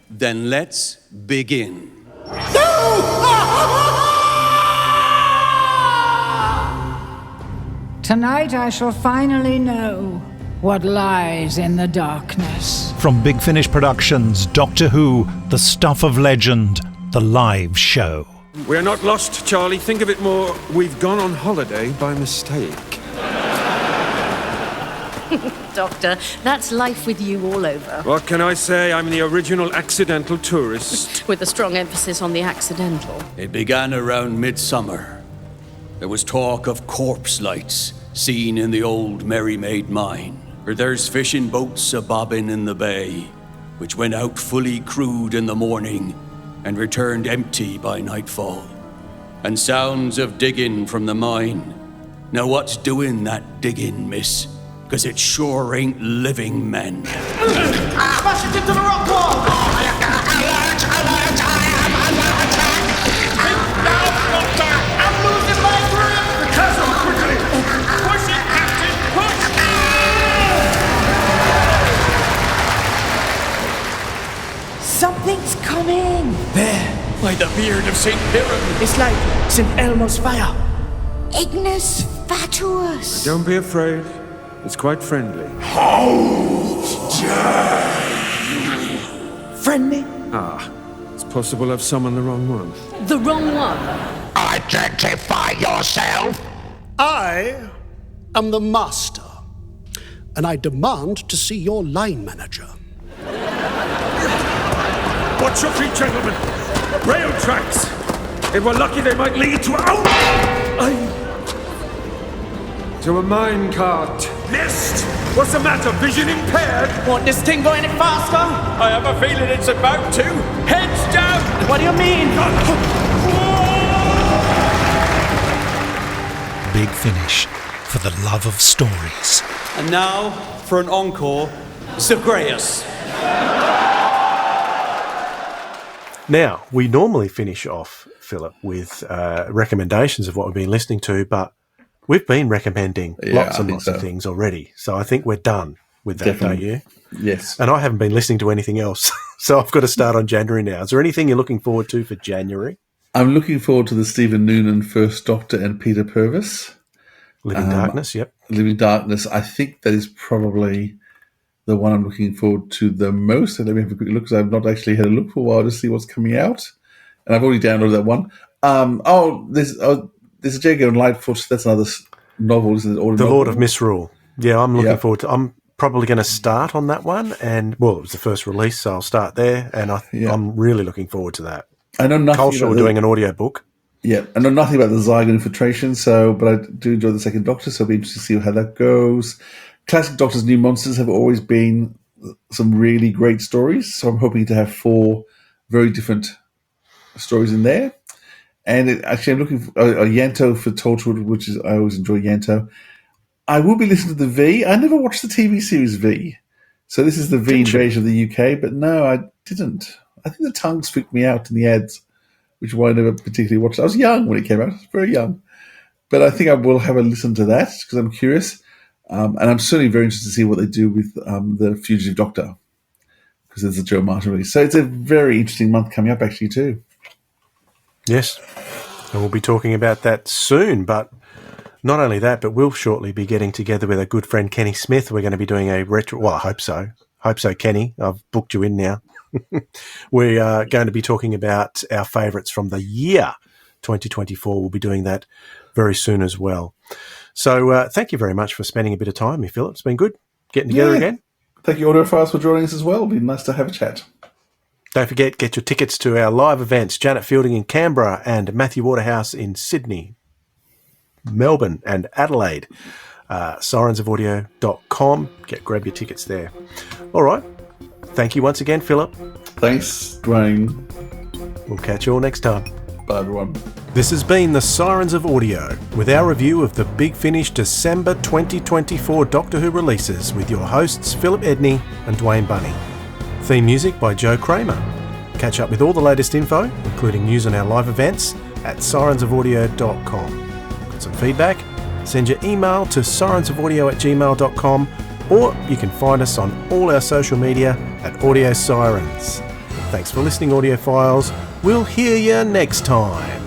Then let's begin. Tonight I shall finally know what lies in the darkness. From Big Finish Productions, Doctor Who, The Stuff of Legend, the live show. We're not lost, Charlie. Think of it more, we've gone on holiday by mistake. Doctor, that's life with you all over. What can I say? I'm the original accidental tourist. With a strong emphasis on the accidental. It began around midsummer. There was talk of corpse lights seen in the old Merry Maid mine. For there's fishing boats a-bobbing in the bay, which went out fully crewed in the morning and returned empty by nightfall. And sounds of digging from the mine. Now what's doing that digging, miss? 'Cause it sure ain't living men. Smash it into the rock wall! Alert! Alert! I am under attack! Now, Doctor! I'm losing my grip! The chasm, quickly! Push it, Captain! Push! Something's coming! There, by the beard of St. Pyram. It's like St. Elmo's fire. Ignis Fatuus! Don't be afraid. It's quite friendly. How dare you! Friendly? It's possible I've summoned the wrong one. The wrong one? Identify yourself! I am the Master, and I demand to see your line manager. Watch your feet, gentlemen! Rail tracks! If we're lucky, they might lead to to a mine cart. Missed! What's the matter? Vision impaired? Want this thing going any faster? I have a feeling it's about to. Heads down! What do you mean? Big Finish, for the love of stories. And now, for an encore, Zagreus. Now, we normally finish off, Philip, with recommendations of what we've been listening to, but we've been recommending lots and lots of things already. So I think we're done with that, Definitely. don't you? Yes. And I haven't been listening to anything else. So I've got to start on January now. Is there anything you're looking forward to for January? I'm looking forward to the Stephen Noonan First Doctor and Peter Purvis. Living Darkness, yep. Living Darkness. I think that is probably the one I'm looking forward to the most. And let me have a quick look because I've not actually had a look for a while to see what's coming out. And I've already downloaded that one. There's a Jago and Lightfoot. That's another novel, isn't it? The Lord of Misrule. Yeah, I'm looking forward to. probably going to start on that one. And, well, it was the first release, so I'll start there. And I'm really looking forward to that. I know nothing Culture about doing an audio book. Yeah, I know nothing about the Zygon infiltration, but I do enjoy the second Doctor, so I'll be interested to see how that goes. Classic Doctor's New Monsters have always been some really great stories, so I'm hoping to have 4 very different stories in there. And actually, I'm looking for a Yanto for Torchwood, which is, I always enjoy Yanto. I will be listening to the V. I never watched the TV series V. So this is the V invasion of the UK, but no, I didn't. I think the tongues freaked me out in the ads, which is why I never particularly watched it. I was young when it came out. I was very young. But I think I will have a listen to that because I'm curious. And I'm certainly very interested to see what they do with the Fugitive Doctor, because there's a Joe Martin release. So it's a very interesting month coming up, actually, too. Yes, and we'll be talking about that soon. But not only that, but we'll shortly be getting together with our good friend Kenny Smith. We're going to be doing a retro. Well, I hope so. Hope so, Kenny. I've booked you in now. We are going to be talking about our favourites from the year 2024. We'll be doing that very soon as well. So thank you very much for spending a bit of time here, Philip. It's been good getting together again. Thank you, Audiophiles, for joining us as well. It'll be nice to have a chat. Don't forget, get your tickets to our live events, Janet Fielding in Canberra and Matthew Waterhouse in Sydney, Melbourne and Adelaide. Sirensofaudio.com. Grab your tickets there. All right. Thank you once again, Philip. Thanks, Dwayne. We'll catch you all next time. Bye, everyone. This has been the Sirens of Audio, with our review of the Big Finish December 2024 Doctor Who releases with your hosts Philip Edney and Dwayne Bunny. Theme music by Joe Kramer. Catch up with all the latest info, including news on our live events, at sirensofaudio.com. Got some feedback? Send your email to sirensofaudio@gmail.com, or you can find us on all our social media at Audio Sirens. Thanks for listening, Audiophiles. We'll hear you next time.